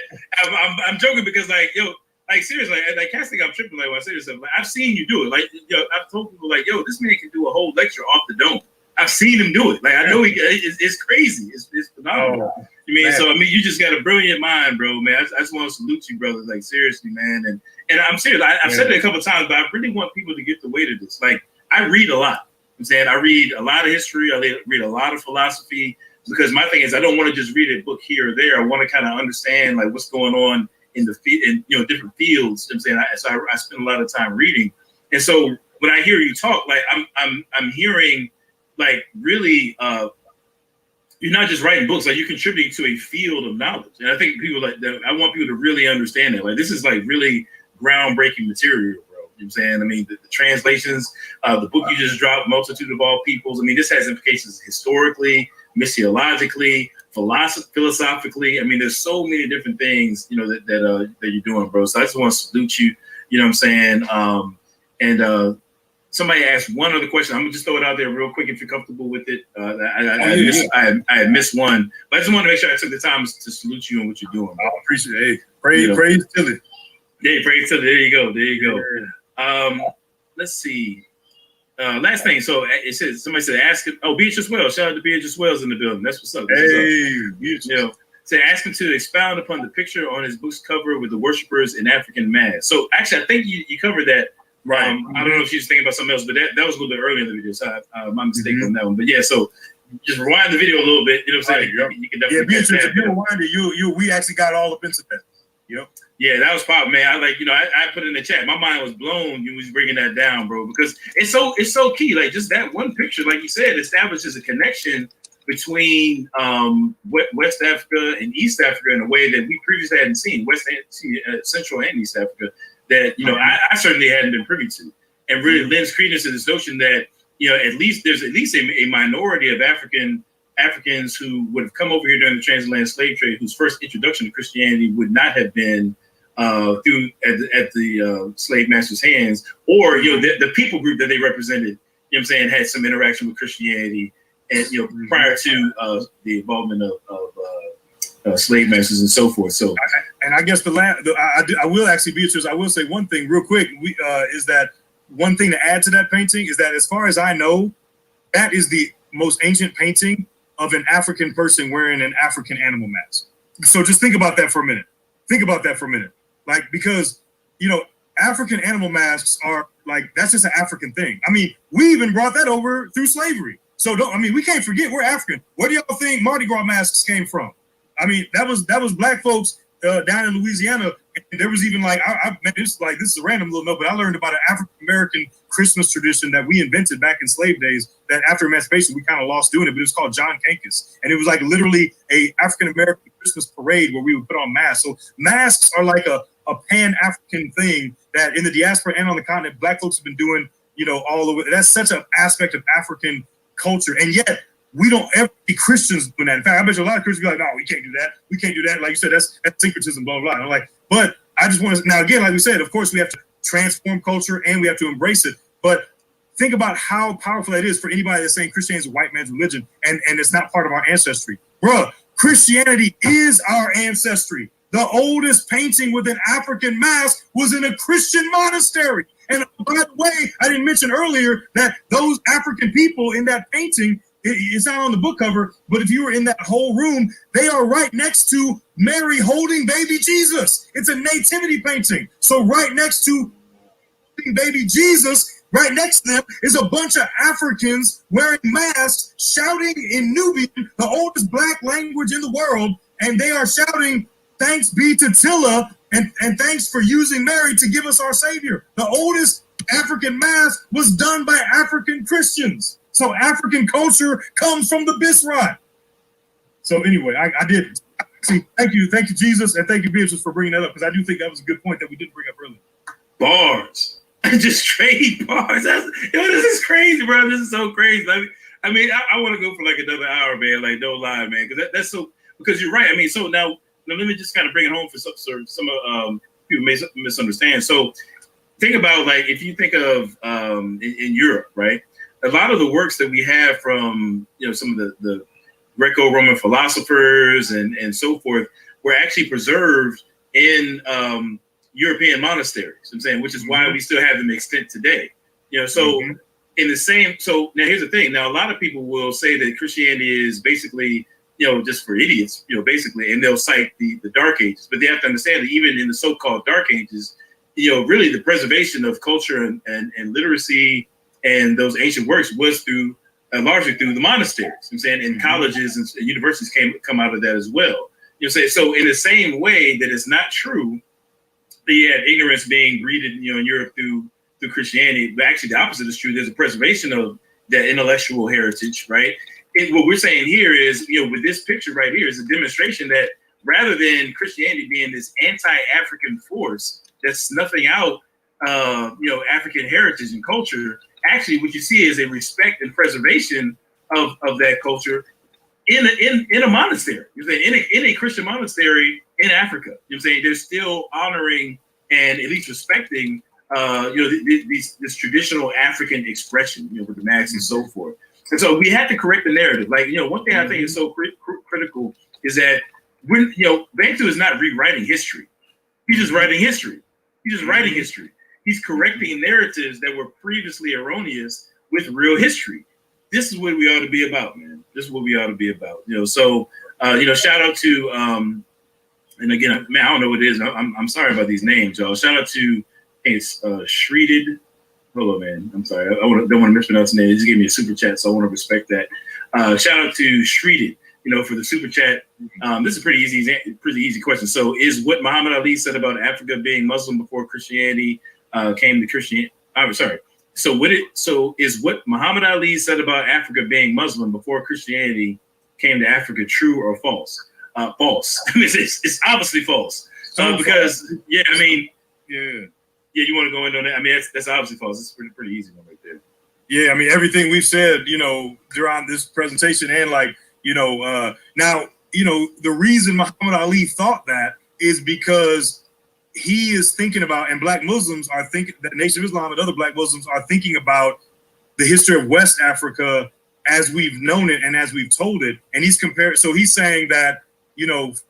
I'm joking because seriously, like cats think I'm tripping when I say this stuff. Like I've seen you do it. Like I've told people this man can do a whole lecture off the dome. I've seen him do it. Like I know it's crazy. It's phenomenal. You just got a brilliant mind, bro, man. I just want to salute you, brother. Like seriously, man. And I'm serious. I've said it a couple of times, but I really want people to get the weight of this. Like I read a lot. I'm saying I read a lot of history. I read a lot of philosophy because my thing is I don't want to just read a book here or there. I want to kind of understand like what's going on in different fields. I'm saying I spend a lot of time reading. And so when I hear you talk, like I'm hearing like really you're not just writing books, like you're contributing to a field of knowledge. And I think I want people to really understand that. Like this is like really groundbreaking material, bro. You know what I'm saying? I mean, the translations, the book you just dropped, Multitude of All Peoples. I mean, this has implications historically, missiologically, philosophically. I mean, there's so many different things, that you're doing, bro. So I just want to salute you. You know what I'm saying? Somebody asked one other question. I'm gonna just throw it out there real quick if you're comfortable with it. I had missed one, but I just want to make sure I took the time to salute you on what you're doing. I appreciate it. Hey, praise to it. Yeah, praise to it. There you go. Let's see. Last thing. So it says somebody said ask him. Oh, Beatrice Wells. Shout out to Beatrice Wells in the building. That's what's up. Say ask him to expound upon the picture on his book's cover with the worshipers in African masks. So actually, I think you covered that. Right. I don't know if she's thinking about something else, but that was a little bit earlier in the video, so my mistake on that one. But yeah, so just rewind the video a little bit. You know what I'm saying? You can definitely catch that. If you rewind it, we actually got all up into that. Yeah, that was powerful, man. I put it in the chat. My mind was blown. You was bringing that down, bro, because it's so key. Like just that one picture, like you said, establishes a connection between West Africa and East Africa in a way that we previously hadn't seen. Central and East Africa. That I certainly hadn't been privy to, and really lends credence to this notion that there's at least a minority of Africans who would have come over here during the transatlantic slave trade, whose first introduction to Christianity would not have been through at the slave master's hands, or the people group that they represented what I'm saying, had some interaction with Christianity, and prior to the involvement of slave masters and so forth. So, and I guess I will actually, Beatrice, I will say one thing real quick. Is that one thing to add to that painting is that, as far as I know, that is the most ancient painting of an African person wearing an African animal mask. So just think about that for a minute. Like, because African animal masks are like, that's just an African thing. I mean, we even brought that over through slavery. So we can't forget we're African. Where do y'all think Mardi Gras masks came from? I mean, that was black folks down in Louisiana. And there was even like, this is a random little note, but I learned about an African American Christmas tradition that we invented back in slave days, that after emancipation we kind of lost doing it, but it was called John Kankis. And it was like literally a African American Christmas parade where we would put on masks. So masks are like a pan-African thing that in the diaspora and on the continent, black folks have been doing, all over. That's such an aspect of African culture. And yet we don't ever see Christians doing that. In fact, I bet you a lot of Christians be like, no, we can't do that. We can't do that. Like you said, that's syncretism, blah, blah, blah. I'm like, but I just want to, now again, like we said, of course we have to transform culture and we have to embrace it. But think about how powerful that is for anybody that's saying Christianity is a white man's religion and it's not part of our ancestry. Bruh, Christianity is our ancestry. The oldest painting with an African mask was in a Christian monastery. And by the way, I didn't mention earlier that those African people in that painting, it's not on the book cover, but if you were in that whole room, they are right next to Mary holding baby Jesus. It's a nativity painting. So right next to baby Jesus, right next to them is a bunch of Africans wearing masks, shouting in Nubian, the oldest black language in the world, and they are shouting, "Thanks be to Tilla, and thanks for using Mary to give us our Savior." The oldest African mask was done by African Christians. So African culture comes from the Bisrot. So anyway, I did. Thank you, Jesus, and thank you, Beatrice, for bringing that up, because I do think that was a good point that we didn't bring up earlier. Bars, just straight bars. This is crazy, bro. This is so crazy. I want to go for like another hour, man. Like, no lie, man, because that's so. Because you're right. I mean, so now let me just kind of bring it home for some people may misunderstand. So think about, like, if you think of in Europe, right? A lot of the works that we have from some of the Greco-Roman philosophers and so forth were actually preserved in European monasteries. I'm saying, which is why we still have them extant today. So in the same. So now here's the thing. Now a lot of people will say that Christianity is basically just for idiots. Basically, and they'll cite the Dark Ages. But they have to understand that even in the so-called Dark Ages, really the preservation of culture and literacy and those ancient works was largely through the monasteries. I'm saying, and colleges and universities come out of that as well. So in the same way that it's not true that you had ignorance being breeded, in Europe through Christianity, but actually the opposite is true. There's a preservation of that intellectual heritage, right? And what we're saying here is, with this picture right here is a demonstration that rather than Christianity being this anti-African force that's snuffing out, African heritage and culture, actually what you see is a respect and preservation of that culture in a monastery. In a Christian monastery in Africa. They're still honoring and at least respecting this traditional African expression, with the masks and so forth. And so we have to correct the narrative. Like, one thing I think is so critical is that when Bantu is not rewriting history. He's just writing history. He's correcting narratives that were previously erroneous with real history. This is what we ought to be about, man. This is what we ought to be about. So shout out to and again, man, I don't know what it is. I'm sorry about these names, y'all. Shout out to Shreeded. Hold on, man. I'm sorry. I don't want to mispronounce the name. They just gave me a super chat, so I want to respect that. Shout out to Shreeded, for the super chat. This is a pretty easy question. So, is what Muhammad Ali said about Africa being Muslim before Christianity came to Christianity? I'm sorry. So is what Muhammad Ali said about Africa being Muslim before Christianity came to Africa true or false? False. I mean, it's obviously false. Because yeah, you want to go into that? I mean, that's obviously false. It's pretty easy one right there. Yeah, I mean, everything we've said, throughout this presentation, and now, the reason Muhammad Ali thought that is because he is thinking about, and Black Muslims are thinking, the Nation of Islam and other Black Muslims are thinking about the history of West Africa as we've known it and as we've told it. And he's compared. So he's saying that,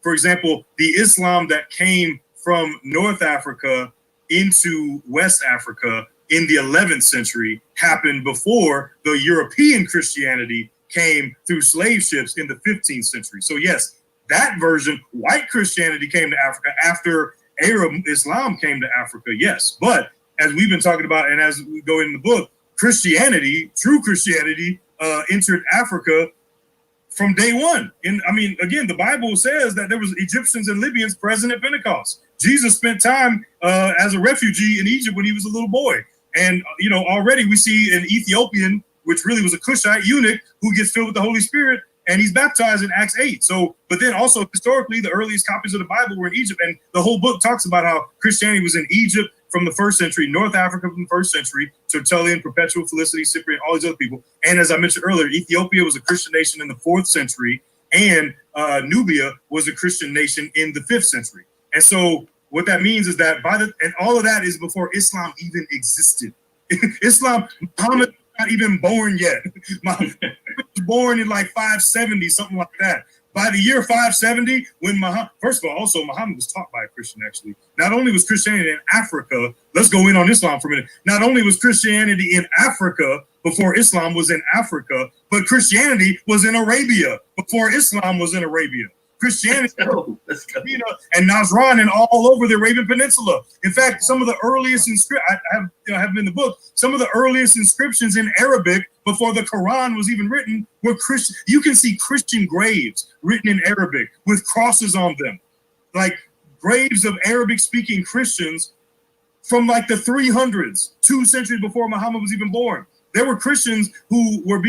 for example, the Islam that came from North Africa into West Africa in the 11th century happened before the European Christianity came through slave ships in the 15th century. So yes, that version, white Christianity came to Africa after Arab Islam came to Africa, yes. But as we've been talking about, and as we go in the book, Christianity, true Christianity, entered Africa from day one. And I mean, again, the Bible says that there was Egyptians and Libyans present at Pentecost. Jesus spent time as a refugee in Egypt when he was a little boy. And, already we see an Ethiopian, which really was a Cushite eunuch, who gets filled with the Holy Spirit, and he's baptized in Acts 8. So, but then also historically, the earliest copies of the Bible were in Egypt. And the whole book talks about how Christianity was in Egypt from the 1st century, North Africa from the 1st century, Tertullian, Perpetual, Felicity, Cyprian, all these other people. And as I mentioned earlier, Ethiopia was a Christian nation in the 4th century, and Nubia was a Christian nation in the 5th century. And so what that means is that and all of that is before Islam even existed. Muhammad was not even born yet. Muhammad was born in like 570, something like that. By the year 570, when Muhammad was taught by a Christian, actually. Not only was Christianity in Africa, let's go in on Islam for a minute. Not only was Christianity in Africa before Islam was in Africa, but Christianity was in Arabia before Islam was in Arabia. Christianity, let's go. And Najran and all over the Arabian Peninsula. In fact, some of the earliest I have them in the book. Some of the earliest inscriptions in Arabic before the Quran was even written were Christian. You can see Christian graves written in Arabic with crosses on them, like graves of Arabic-speaking Christians from like the 300s, 2 centuries before Muhammad was even born. There were Christians who were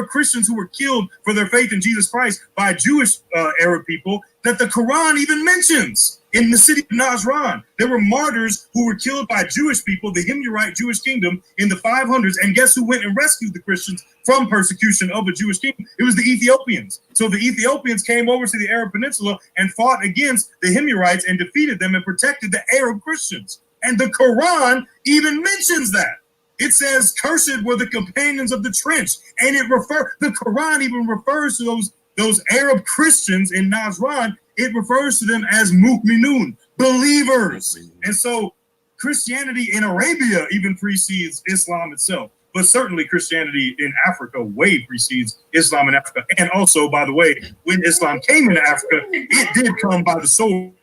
Christians who were killed for their faith in Jesus Christ by Jewish Arab people that the Quran even mentions in the city of Najran. There were martyrs who were killed by Jewish people, the Himyarite Jewish kingdom in the 500s. And guess who went and rescued the Christians from persecution of a Jewish kingdom? It was the Ethiopians. So the Ethiopians came over to the Arab Peninsula and fought against the Himyarites and defeated them and protected the Arab Christians. And the Quran even mentions that. It says, "Cursed were the companions of the trench," and the Quran even refers to those Arab Christians in Najran. It refers to them as mu'minun, believers. And so Christianity in Arabia even precedes Islam itself. But certainly Christianity in Africa way precedes Islam in Africa. And also, by the way, when Islam came into Africa, it did come by the sword.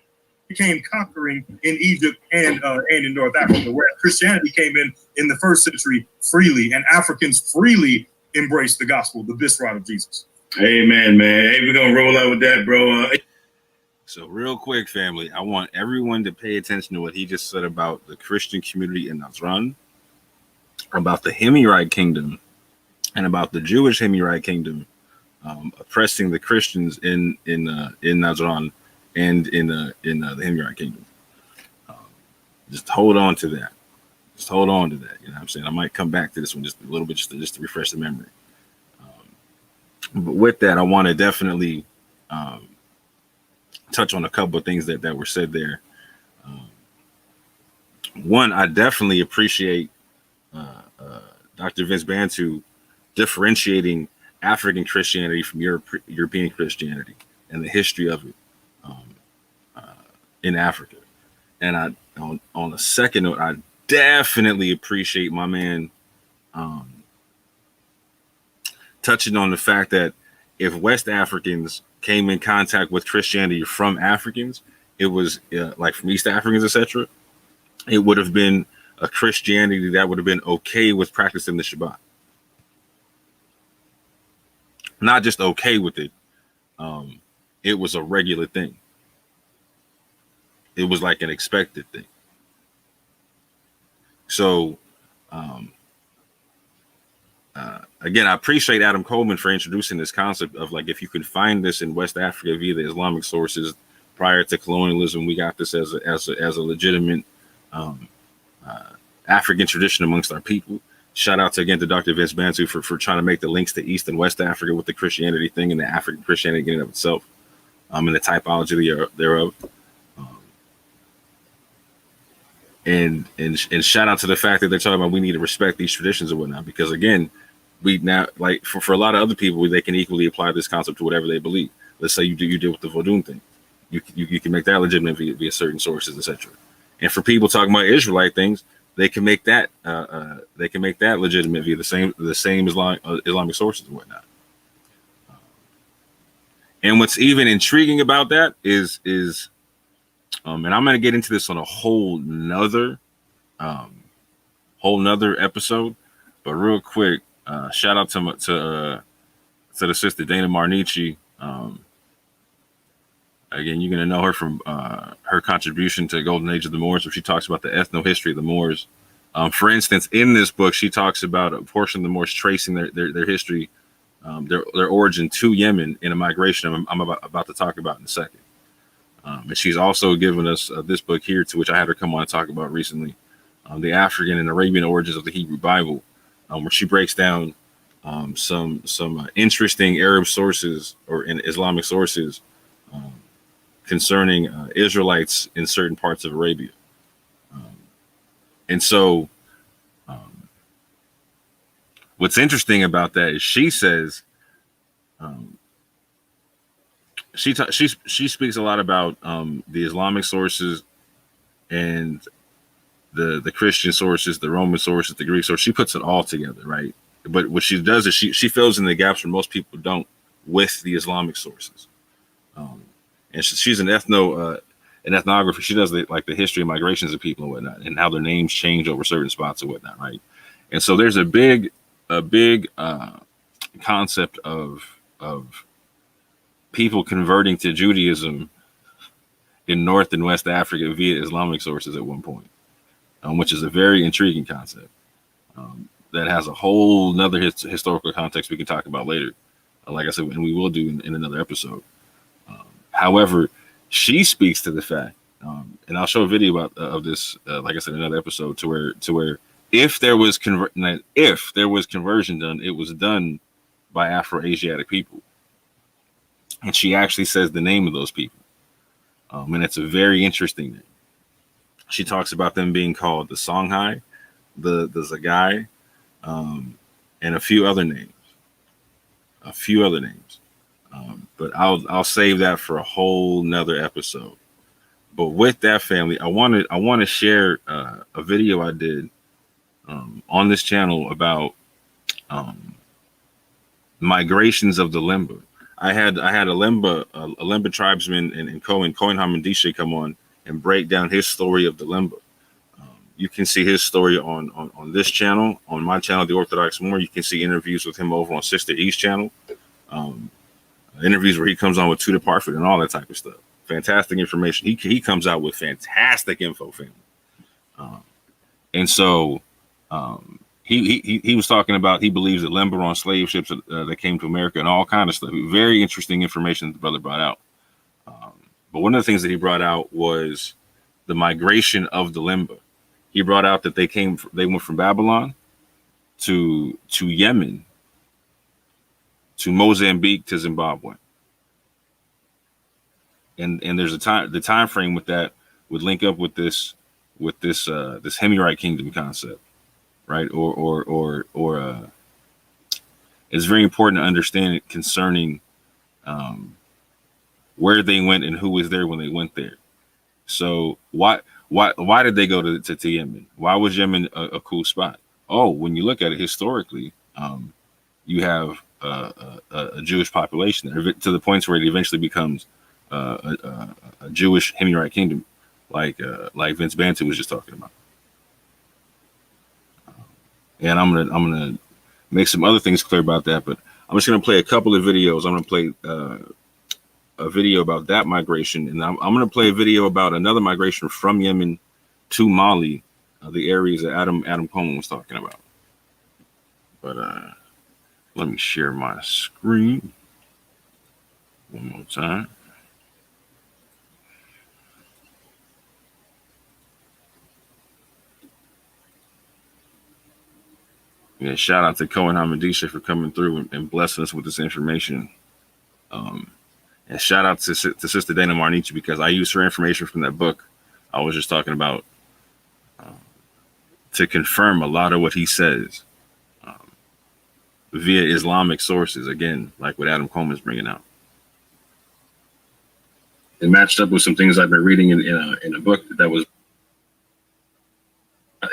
Came conquering in Egypt and in North Africa, where Christianity came in the 1st century freely, and Africans freely embraced the gospel, the Bisrat of Jesus. Amen, man. Hey, we're gonna roll out with that, bro. So real quick, family, I want everyone to pay attention to what he just said about the Christian community in Najran, about the Himyarite kingdom, and about the Jewish Himyarite kingdom oppressing the Christians in Najran and in the Himyarite kingdom. Just hold on to that. Just hold on to that. You know what I'm saying? I might come back to this one just a little bit, just to refresh the memory. But with that, I want to definitely touch on a couple of things that were said there. One, I definitely appreciate Dr. Vince Bantu differentiating African Christianity from European Christianity and the history of it in Africa. And on a second note, I definitely appreciate my man touching on the fact that if West Africans came in contact with Christianity from Africans, it was like from East Africans, etc., it would have been a Christianity that would have been okay with practicing the Shabbat. Not just okay with it. It was a regular thing. It was like an expected thing. So, again, I appreciate Adam Coleman for introducing this concept of like, if you can find this in West Africa via the Islamic sources prior to colonialism, we got this as a legitimate African tradition amongst our people. Shout out again to Dr. Vince Bantu for trying to make the links to East and West Africa with the Christianity thing and the African Christianity in and of itself, and the typology thereof. and shout out to the fact that they're talking about we need to respect these traditions and whatnot, because again, we now, like for a lot of other people, they can equally apply this concept to whatever they believe. Let's say you deal with the Vodun thing, you can make that legitimate via certain sources, etc. And for people talking about Israelite things, they can make that legitimate via the same Islamic sources and whatnot. And what's even intriguing about that is and I'm going to get into this on a whole nother episode, but real quick, shout out to the sister Dana Marnici. Again, you're going to know her from her contribution to Golden Age of the Moors, where she talks about the ethno-history of the Moors. For instance, in this book, she talks about a portion of the Moors tracing their history, their origin to Yemen in a migration I'm about to talk about in a second. And she's also given us this book here, to which I had her come on and talk about recently, the African and Arabian origins of the Hebrew Bible, where she breaks down some interesting Arab sources or in Islamic sources concerning Israelites in certain parts of Arabia. And so what's interesting about that is she says she speaks a lot about the Islamic sources and the Christian sources, the Roman sources, the Greek sources. She puts it all together, right? But what she does is she fills in the gaps where most people don't with the Islamic sources. And she's an ethnographer. She does the history of migrations of people and whatnot, and how their names change over certain spots and whatnot, right? And so there's a big concept of people converting to Judaism in North and West Africa via Islamic sources at one point, which is a very intriguing concept that has a whole nother historical context we can talk about later. Like I said, and we will do in another episode. However, she speaks to the fact, and I'll show a video of this, like I said, in another episode, to where if there was conversion done, it was done by Afro-Asiatic people, and she actually says the name of those people, and it's a very interesting name. She talks about them being called the Songhai, the Zagai, and a few other names. But I'll save that for a whole nother episode. But with that, family, I want to share a video I did on this channel about migrations of the Limba. I had a Limba tribesman and Cohen Hamandishe come on and break down his story of the Limba. You can see his story on this channel, on my channel, The Orthodox Moor. You can see interviews with him over on Sister E's channel. Interviews where he comes on with Tudor Parfit and all that type of stuff. Fantastic information. He comes out with fantastic info, family. And so he was talking about, he believes that Limba were on slave ships that came to America and all kind of stuff. Very interesting information that the brother brought out. But one of the things that he brought out was the migration of the Limba. He brought out that they went from Babylon to Yemen, to Mozambique, to Zimbabwe. And there's the time frame with that would link up with this Himyarite kingdom concept, right? Or it's very important to understand it concerning where they went and who was there when they went there. So why did they go to Yemen? Why was Yemen a cool spot? Oh, when you look at it historically, you have a Jewish population there, to the point where it eventually becomes a Jewish Himyarite kingdom, like Vince Bantu was just talking about. And I'm gonna make some other things clear about that, but I'm just gonna play a couple of videos. I'm gonna play a video about that migration, and I'm gonna play a video about another migration from Yemen to Mali, the areas that Adam Coleman was talking about. But let me share my screen one more time. Yeah, shout out to Cohen Hamadisha for coming through and blessing us with this information. And shout out to Sister Dana Marnici, because I used her information from that book I was just talking about to confirm a lot of what he says via Islamic sources, again, like what Adam Coleman's bringing out. It matched up with some things I've been reading in a book that was,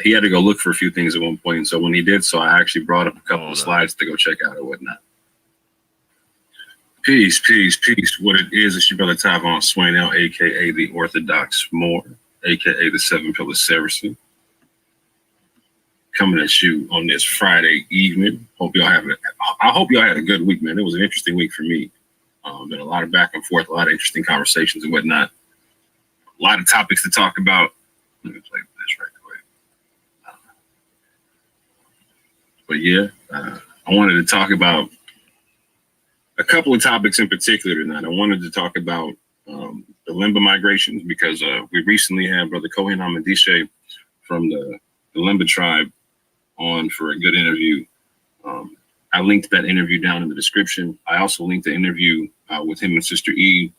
he had to go look for a few things at one point. And so when he did, so I actually brought up a couple of slides to go check out or whatnot. Peace, peace, peace. What it is your brother Tavon Swainell, aka the Orthodox Moor, aka the Seven Pillar Saracen, coming at you on this Friday evening. I hope y'all had a good week, man. It was an interesting week for me. Been a lot of back and forth, a lot of interesting conversations and whatnot. A lot of topics to talk about. Let me play this right quick. But yeah, I wanted to talk about a couple of topics in particular tonight. I wanted to talk about the Limba migrations because we recently had Brother Kohen Amadishe from the Limba tribe on for a good interview. I linked that interview down in the description. I also linked the interview with him and Sister E.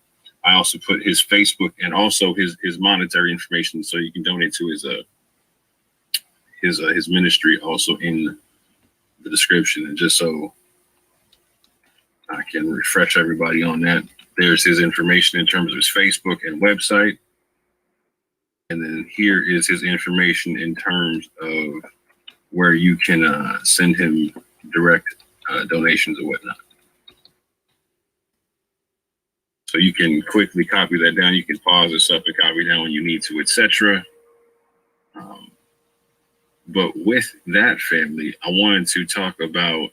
I also put his Facebook and also his monetary information so you can donate to his ministry also in the description. And just so I can refresh everybody on that, there's his information in terms of his Facebook and website. And then here is his information in terms of where you can send him direct donations or whatnot. So you can quickly copy that down. You can pause this up and copy down when you need to, etc. But with that, family, I wanted to talk about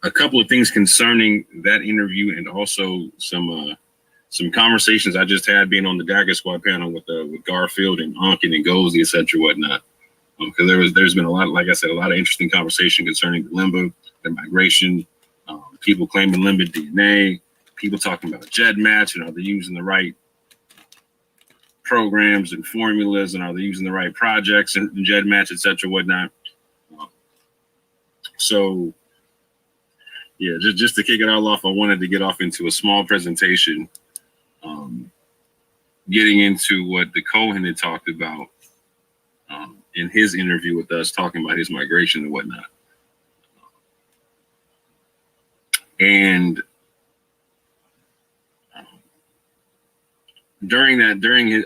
a couple of things concerning that interview and also some conversations I just had being on the Dagger Squad panel with Garfield and Onken and Gozy, etc. whatnot. Because there's been a lot, like I said, a lot of interesting conversation concerning the Limba, the migration, people claiming Limba DNA, people talking about GEDmatch and are they using the right programs and formulas and are they using the right projects and GEDmatch, etc. whatnot. So yeah, just to kick it all off, I wanted to get off into a small presentation, getting into what the Cohen had talked about in his interview with us, talking about his migration and whatnot. And during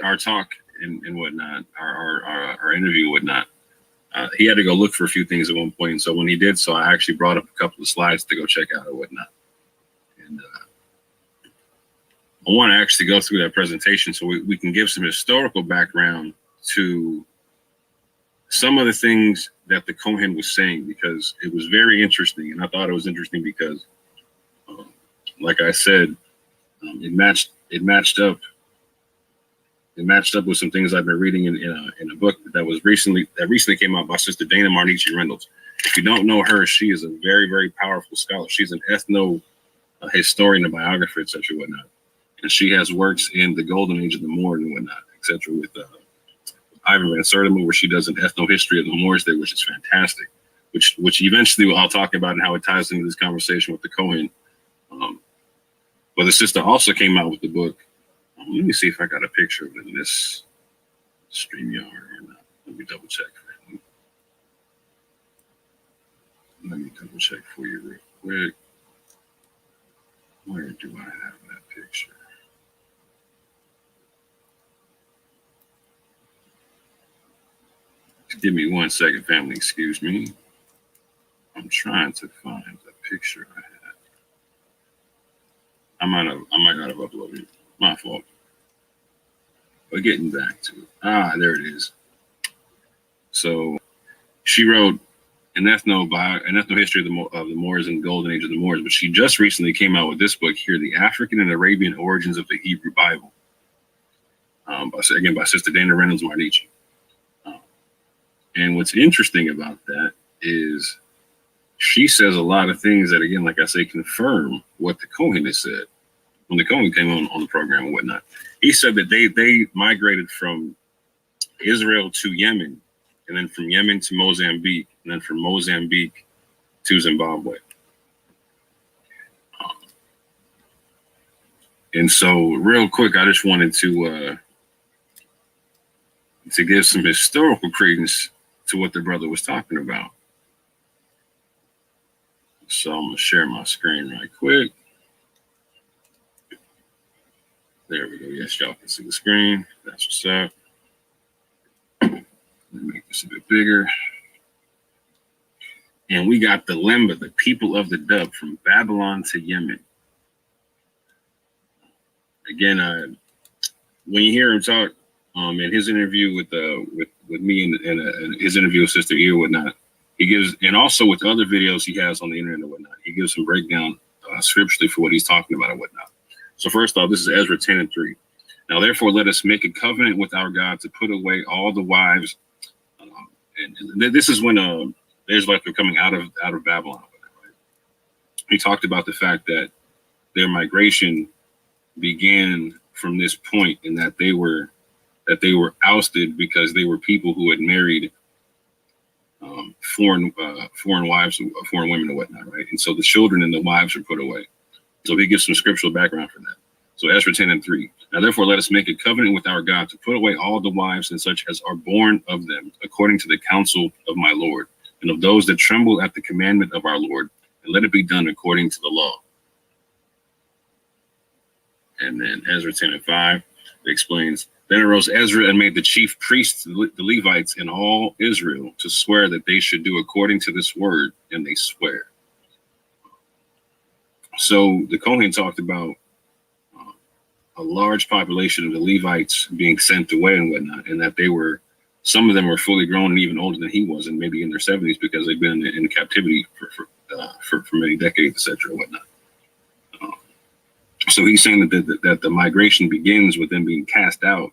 our talk and whatnot, our interview and whatnot, he had to go look for a few things at one point. And so when he did, so I actually brought up a couple of slides to go check out or whatnot. And I want to actually go through that presentation so we can give some historical background to some of the things that the Cohen was saying, because it was very interesting. And I thought it was interesting because, like I said, it matched up with some things I've been reading in a book that recently came out by Sister Dana Marnici Reynolds. If you don't know her, she is a very, very powerful scholar. She's an ethno historian, a biographer, etc. whatnot. And she has works in the Golden Age of the Moor and whatnot, etc. with Ivan Van Sertima, where she does an ethno history of the Moors there, which is fantastic, which eventually I'll talk about and how it ties into this conversation with the Cohen. But the sister also came out with the book. Let me see if I got a picture of it in this StreamYard or not. Let me double check. Let me double check for you real quick. Where do I have that picture? Give me 1 second, family. Excuse me. I'm trying to find the picture I had. I might not have uploaded it. My fault. But getting back to it. There it is. So she wrote an ethno history of the Moors and Golden Age of the Moors, but she just recently came out with this book here, The African and Arabian Origins of the Hebrew Bible. By Sister Dana Reynolds Marnici. And what's interesting about that is she says a lot of things that, again, like I say, confirm what the Cohen has said when the Cohen came on the program and whatnot. He said that they migrated from Israel to Yemen, and then from Yemen to Mozambique, and then from Mozambique to Zimbabwe. And so real quick, I just wanted to to give some historical credence to what the brother was talking about. So I'm gonna share my screen right quick. There we go. Yes, y'all can see the screen. That's what's up. Let me make this a bit bigger. And we got the Limba, the people of the dub, from Babylon to Yemen. Again, when you hear him talk, in his interview with me and his interview with Sister E or whatnot, he gives, and also with other videos he has on the internet and whatnot, he gives some breakdown scripturally for what he's talking about and whatnot. So first off, this is Ezra 10:3. Now, therefore, let us make a covenant with our God to put away all the wives. And this is when the Israelites were coming out of Babylon. Right? He talked about the fact that their migration began from this point, and that they were ousted because they were people who had married foreign wives, foreign women, and whatnot, right? And so the children and the wives are put away. So he gives some scriptural background for that. So Ezra 10:3. Now therefore let us make a covenant with our God to put away all the wives and such as are born of them, according to the counsel of my Lord, and of those that tremble at the commandment of our Lord, and let it be done according to the law. And then Ezra 10:5 explains, then arose Ezra and made the chief priests, the Levites, and all Israel to swear that they should do according to this word, and they swear. So the Kohen talked about a large population of the Levites being sent away and whatnot, and that some of them were fully grown and even older than he was, and maybe in their 70s because they've been in captivity for many decades, etc. and whatnot. So he's saying that the migration begins with them being cast out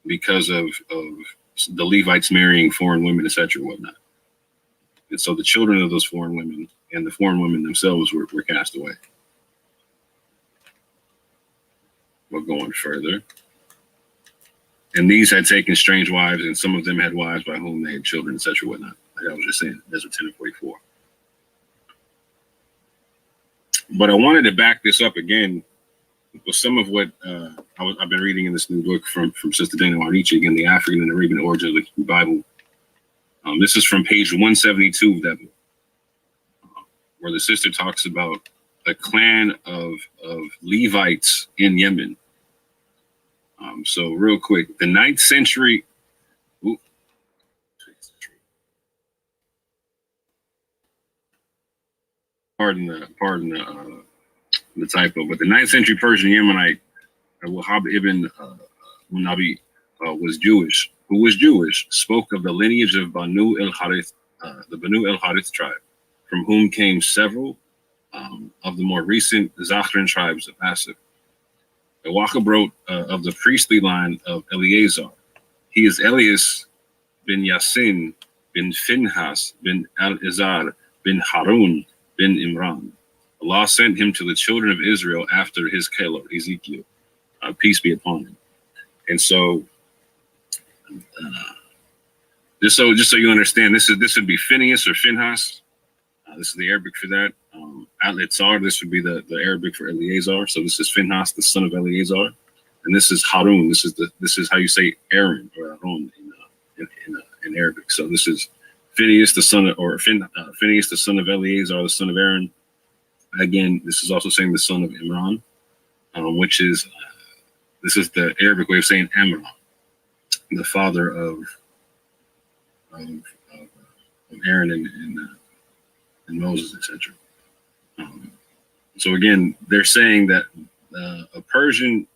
because of the Levites marrying foreign women, etc. and whatnot. And so the children of those foreign women and the foreign women themselves were cast away. We're going further. And these had taken strange wives, and some of them had wives by whom they had children, etc. and whatnot. Like I was just saying, Ezra 10:44. But I wanted to back this up again with some of what I've been reading in this new book from Sister Dana Marici, again, The African and Arabian Origins of the Hebrew Bible. This is from page 172 of that book, where the sister talks about a clan of Levites in Yemen. So real quick, the 9th century. Pardon the typo, but the 9th century Persian Yemenite Wahab ibn Munabi was Jewish. Who was Jewish, spoke of the lineage of Banu el-Harith, the Banu el-Harith tribe, from whom came several of the more recent Zakhran tribes of Asif. The Wahab wrote of the priestly line of Eleazar. He is Elias bin Yasin bin Finhas bin Al-Izar bin Harun bin Imran. Allah sent him to the children of Israel after his Caliph, Ezekiel, peace be upon him. And so, just so you understand, this would be Phineas or Finhas. This is the Arabic for that. Al-Itzar, this would be the Arabic for Eleazar. So this is Finhas, the son of Eleazar, and this is Harun. This is how you say Aaron or Aaron in Arabic. So this is Phineas, the son of, Phineas, the son of Eleazar, the son of Aaron. Again, this is also saying the son of Imran, which is this is the Arabic way of saying Amram, the father of Aaron and Moses, etc. So again, they're saying that a Persian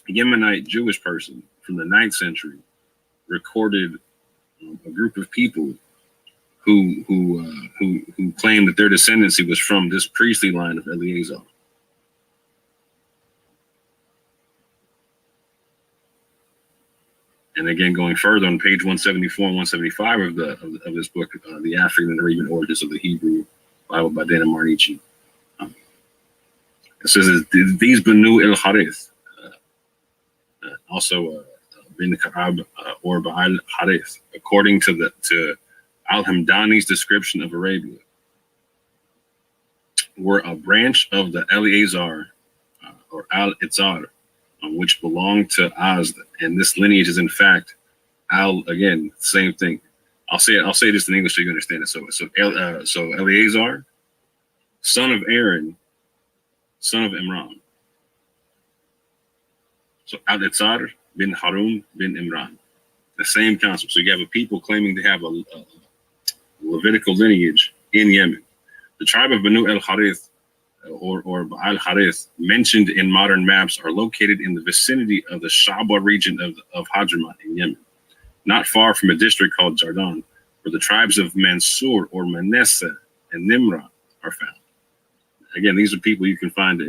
Yemenite Jewish person from the 9th century recorded a group of people who claimed that their descendancy was from this priestly line of Eleazar. And again, going further on page 174 and 175 of this book, The African and Arabian Origins of the Hebrew Bible by Dana Marici. It says these Banu el-Harith, also bin Ka'ab or Ba'al Harith, according to Al-Hamdani's description of Arabia, were a branch of the Eleazar or Al-Itzar, which belonged to Azd, and this lineage is in fact again, same thing. I'll say this in English so you understand it. So Eleazar, son of Aaron, son of Imran. So Al-Itzar bin Harun bin Imran. The same concept. So you have a people claiming to have a Levitical lineage in Yemen. The tribe of Banu al-Harith or al-Harith mentioned in modern maps are located in the vicinity of the Shaba region of Hadramaut in Yemen, not far from a district called Jardan, where the tribes of Mansur or Manasseh and Nimrod are found. Again, these are people you can find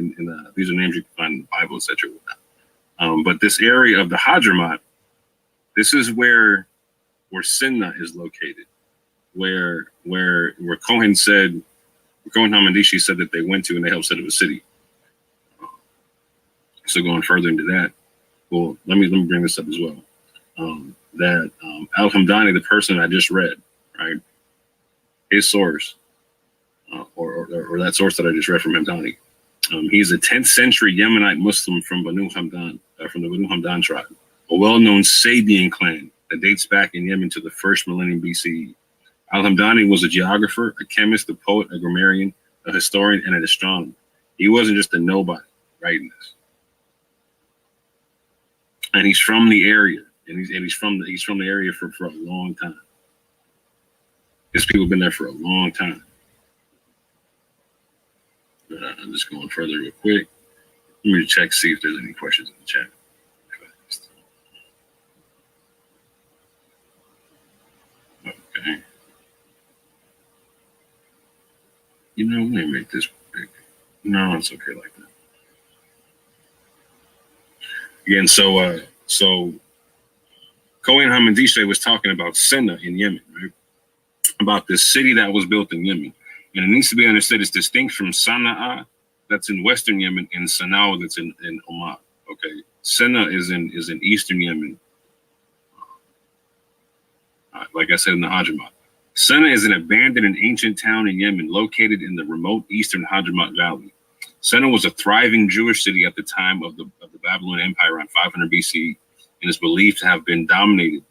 these are names you can find in the Bible, etc. But this area of the Hadramaut, this is where Sinna is located, where Cohen Hamadishi said that they went to and they helped set up a city. So going further into that, well, let me bring this up as well. That Al-Hamdani, the person I just read, right, his source, or that source that I just read from Hamdani, he's a 10th century Yemenite Muslim from Banu Hamdan, from the Banu Hamdan tribe, a well-known Sabian clan that dates back in Yemen to the first millennium BCE. Al-Hamdani was a geographer, a chemist, a poet, a grammarian, a historian, and an astronomer. He wasn't just a nobody writing this. And he's from the area, and he's from the area for a long time. These people have been there for a long time. But I'm just going further real quick. Let me check, see if there's any questions in the chat. Okay. You know, let me make this big. No, it's okay like that. Again, so Cohen Hamadishi was talking about Sinna in Yemen, right? About this city that was built in Yemen. And it needs to be understood it's distinct from Sana'a, that's in western Yemen, and Sana'a, that's in Oman. Okay. Sinna is in eastern Yemen. Like I said, in the Hadramaut. Sinna is an abandoned and ancient town in Yemen located in the remote eastern Hadramaut Valley. Sinna was a thriving Jewish city at the time of the Babylonian Empire around 500 BC and is believed to have been dominated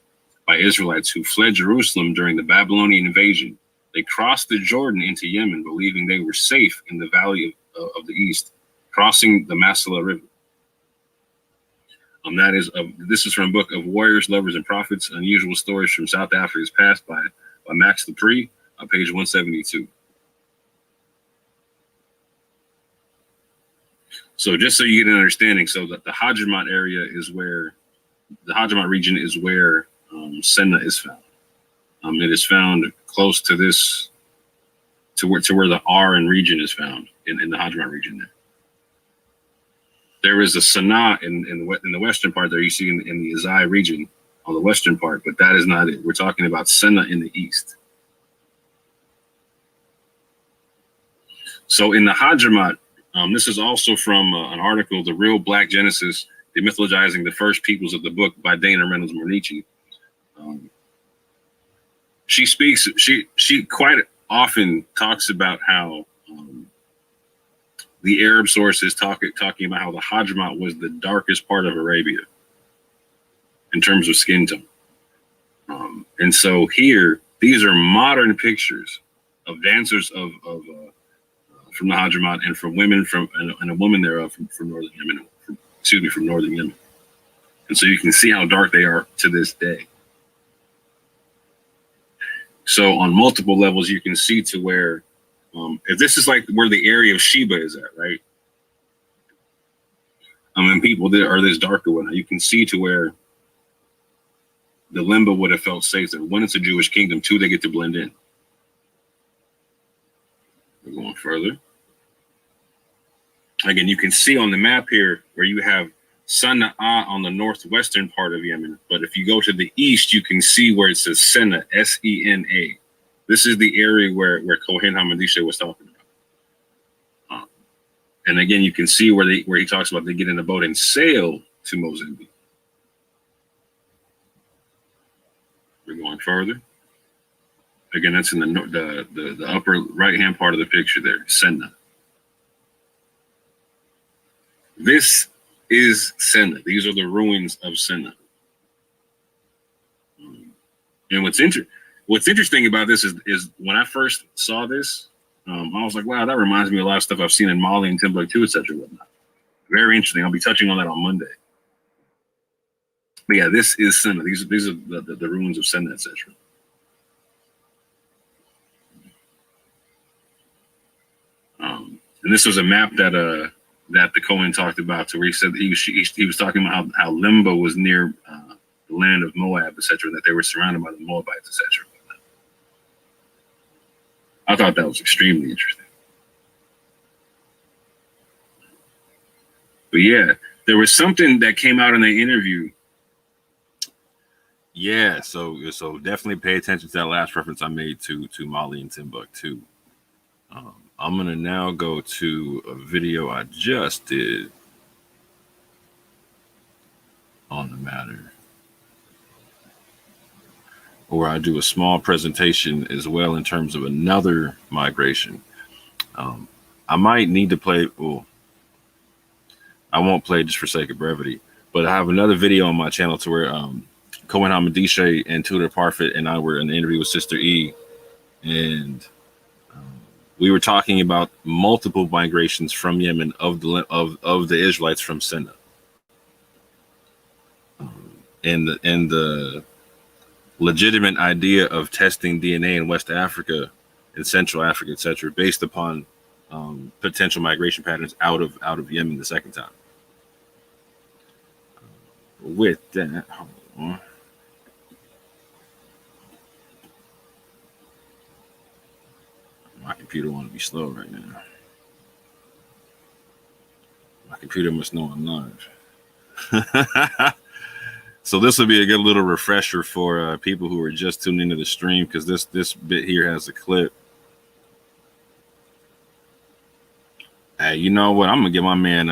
by Israelites who fled Jerusalem during the Babylonian invasion. They crossed the Jordan into Yemen, believing they were safe in the valley of the east, crossing the Masala River. This is from a book of Warriors, Lovers, and Prophets, Unusual Stories from South Africa's Past by Max Dupree on page 172. So just so you get an understanding, so that the Hadramaut area is where, the Hadramaut region is where Sinna is found. It is found close to this, to where the Aran region is found in the Hadramaut region there. There is a Sana'a in the western part there you see in the Azai region on the western part, but that is not it. We're talking about Sinna in the east. So in the Hadramaut, this is also from an article, The Real Black Genesis, Demythologizing the First Peoples of the Book by Dana Reynolds Mornici. She quite often talks about how the Arab sources talking about how the Hadramaut was the darkest part of Arabia in terms of skin tone. And so here, these are modern pictures of dancers from the Hadramaut and from women and a woman thereof from northern Yemen, from northern Yemen. And so you can see how dark they are to this day. So on multiple levels, you can see to where, if this is like where the area of Sheba is at, right? And people that are this darker one, you can see to where the Limba would have felt safe there. One, it's a Jewish kingdom. Two, they get to blend in. We're going further. Again, you can see on the map here where you have Sana'a on the northwestern part of Yemen. But if you go to the east, you can see where it says Sena, S-E-N-A. This is the area where Cohen Hamadishi was talking about. And again, you can see where he talks about they get in a boat and sail to Mozambique. We're going further. Again, that's in the upper right-hand part of the picture there, Senna. This is Senna. These are the ruins of Senna. And what's interesting about this is when I first saw this, I was like, wow, that reminds me of a lot of stuff I've seen in Mali and Timbuktu, etc. Whatnot. Very interesting. I'll be touching on that on Monday. But yeah, this is Senna. These are the ruins of Senna, etc. And this was a map that the Cohen talked about, to where he said he was talking about how Limba was near the land of Moab, etc., that they were surrounded by the Moabites, etc. I thought that was extremely interesting. But yeah, there was something that came out in the interview. Yeah, so definitely pay attention to that last reference I made to Mali and Timbuktu. I'm gonna now go to a video I just did on the matter, where I do a small presentation as well in terms of another migration. I might need to play, well, I won't play just for sake of brevity, but I have another video on my channel to where Cohen Hamadishe and Tudor Parfit and I were in the interview with Sister E, and we were talking about multiple migrations from Yemen of the Israelites from Senna, and the legitimate idea of testing DNA in West Africa and Central Africa, etc., based upon potential migration patterns out of Yemen the second time. With that, hold on. My computer want to be slow right now. My computer must know I'm live. So this will be a good little refresher for people who are just tuned into the stream, because this bit here has a clip. Hey, you know what? I'm gonna get my man.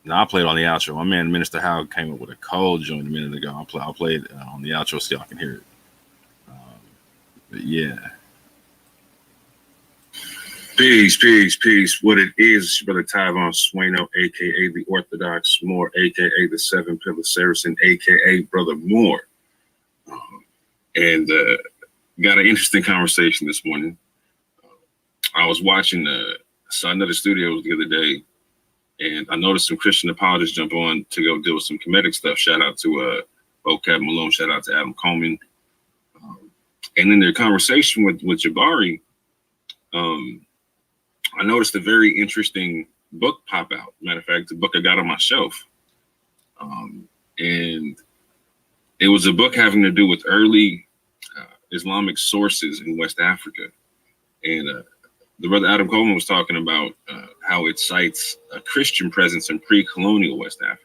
No, I played on the outro. My man Minister Howard came up with a cold joint a minute ago. I'll play it on the outro so y'all can hear it. But yeah. Peace. What it is, Brother Tyvon Sueno, aka the Orthodox Moor, aka the Seven Pillar Saracen, aka Brother Moore. And got an interesting conversation this morning. I was watching another studios the other day, and I noticed some Christian apologists jump on to go deal with some Kemetic stuff. Shout out to Vocab, Malone. Shout out to Adam Coleman. And in their conversation with Jabari, I noticed a very interesting book pop out. Matter of fact, the book I got on my shelf. And it was a book having to do with early Islamic sources in West Africa. And the brother Adam Coleman was talking about how it cites a Christian presence in pre-colonial West Africa.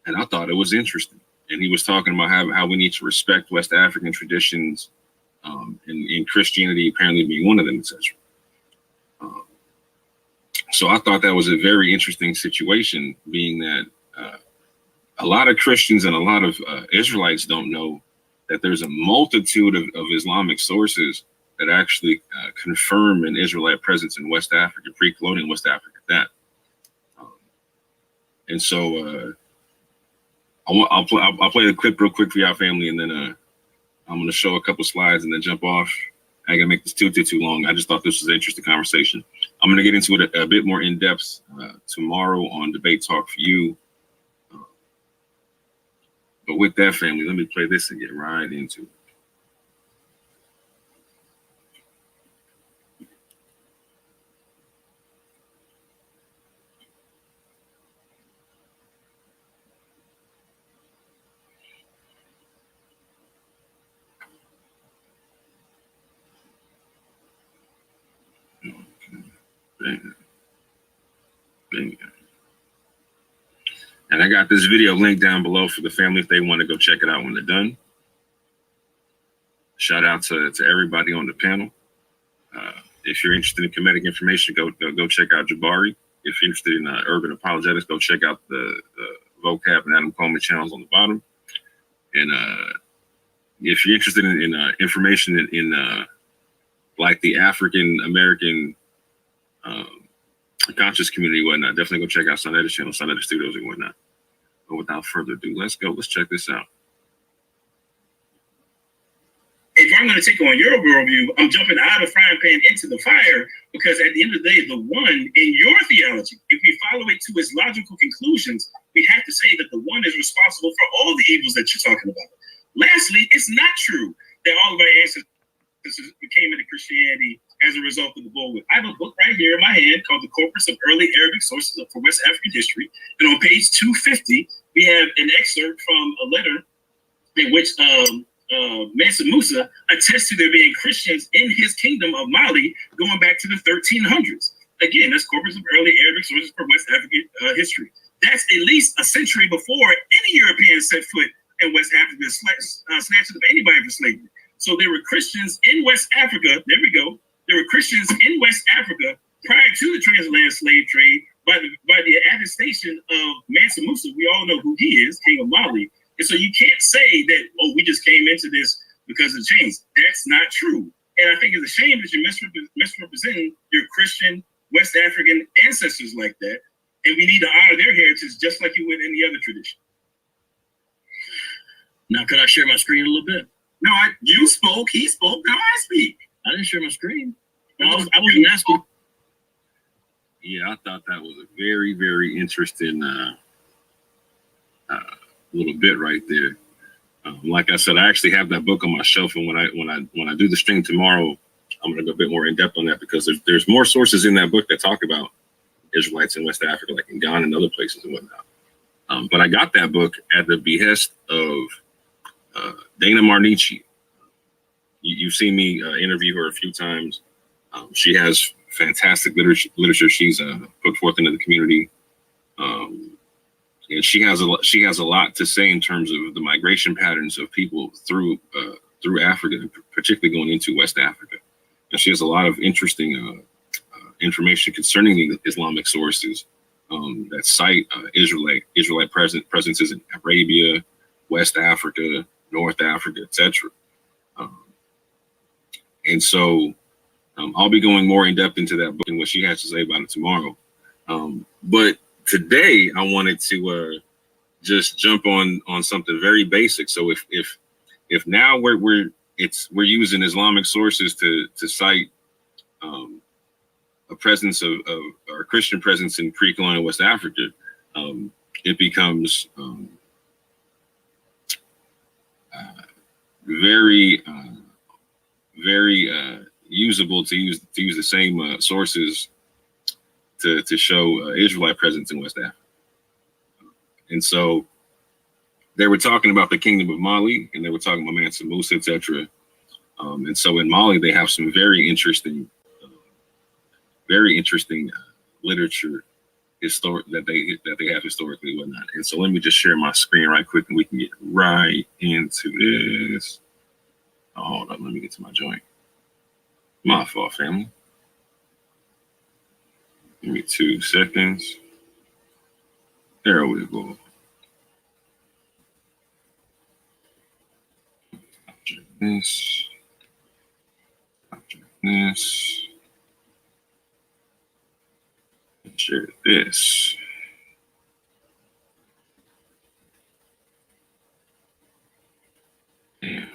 And I thought it was interesting. And he was talking about how we need to respect West African traditions, and Christianity apparently being one of them, etc. So I thought that was a very interesting situation, being that a lot of Christians and a lot of Israelites don't know that there's a multitude of Islamic sources that actually confirm an Israelite presence in West Africa, pre-colonial West Africa at that. And so I'll play the clip real quick for y'all family, and then I'm going to show a couple slides and then jump off. I ain't gonna make this too long. I just thought this was an interesting conversation. I'm going to get into it a bit more in depth tomorrow on Debate Talk for You. But with that, family, let me play this and get right into it. Bang. And I got this video linked down below for the family if they want to go check it out when they're done. Shout out to everybody on the panel. If you're interested in Kemetic information, go check out Jabari. If you're interested in urban apologetics, go check out the Vocab and Adam Coleman channels on the bottom. And if you're interested in information in like the African American conscious community and whatnot. Definitely go check out Sunday channel, Sunday Studios and whatnot. But without further ado, let's go. Let's check this out. If I'm going to take on your worldview, I'm jumping out of the frying pan into the fire, because at the end of the day, the one in your theology, if we follow it to its logical conclusions, we have to say that the one is responsible for all the evils that you're talking about. Lastly, it's not true that all of our ancestors came into Christianity as a result of the bullwhip. I have a book right here in my hand called The Corpus of Early Arabic Sources for West African History. And on page 250, we have an excerpt from a letter in which Mansa Musa attests to there being Christians in his kingdom of Mali going back to the 1300s. Again, that's Corpus of Early Arabic Sources for West African History. That's at least a century before any European set foot in West Africa, snatching up anybody for slavery. So there were Christians in West Africa. There we go. There were Christians in West Africa prior to the transatlantic slave trade by the attestation of Mansa Musa. We all know who he is, King of Mali. And so you can't say that, oh, we just came into this because of change. That's not true. And I think it's a shame that you're misrepresenting your Christian West African ancestors like that. And we need to honor their heritage just like you would any other tradition. Now, could I share my screen a little bit? No, you spoke, he spoke, now I speak. I didn't share my screen. No, I wasn't asking. Yeah, I thought that was a very, very interesting little bit right there. Like I said, I actually have that book on my shelf, and when I do the stream tomorrow, I'm going to go a bit more in depth on that, because there's more sources in that book that talk about Israelites in West Africa, like in Ghana and other places and whatnot. But I got that book at the behest of Dana Marnici. You've seen me interview her a few times. She has fantastic literature she's put forth into the community. And she has a lot to say in terms of the migration patterns of people through Africa, particularly going into West Africa. And she has a lot of interesting information concerning the Islamic sources that cite Israelite presences in Arabia, West Africa, North Africa, etc. And so I'll be going more in depth into that book and what she has to say about it tomorrow. But today I wanted to just jump on something very basic. So if now we're using Islamic sources to cite a presence of our Christian presence in pre-colonial West Africa, it becomes very usable to use the same sources to show Israelite presence in West Africa. And so they were talking about the kingdom of Mali, and they were talking about Mansa Musa, etc. And so in Mali, they have some very interesting literature that they have historically and whatnot. And so let me just share my screen right quick, and we can get right into this. Oh, hold on, let me get to my joint. My fault, family. Give me 2 seconds. There we go. Object this. Object this. Share this. Damn.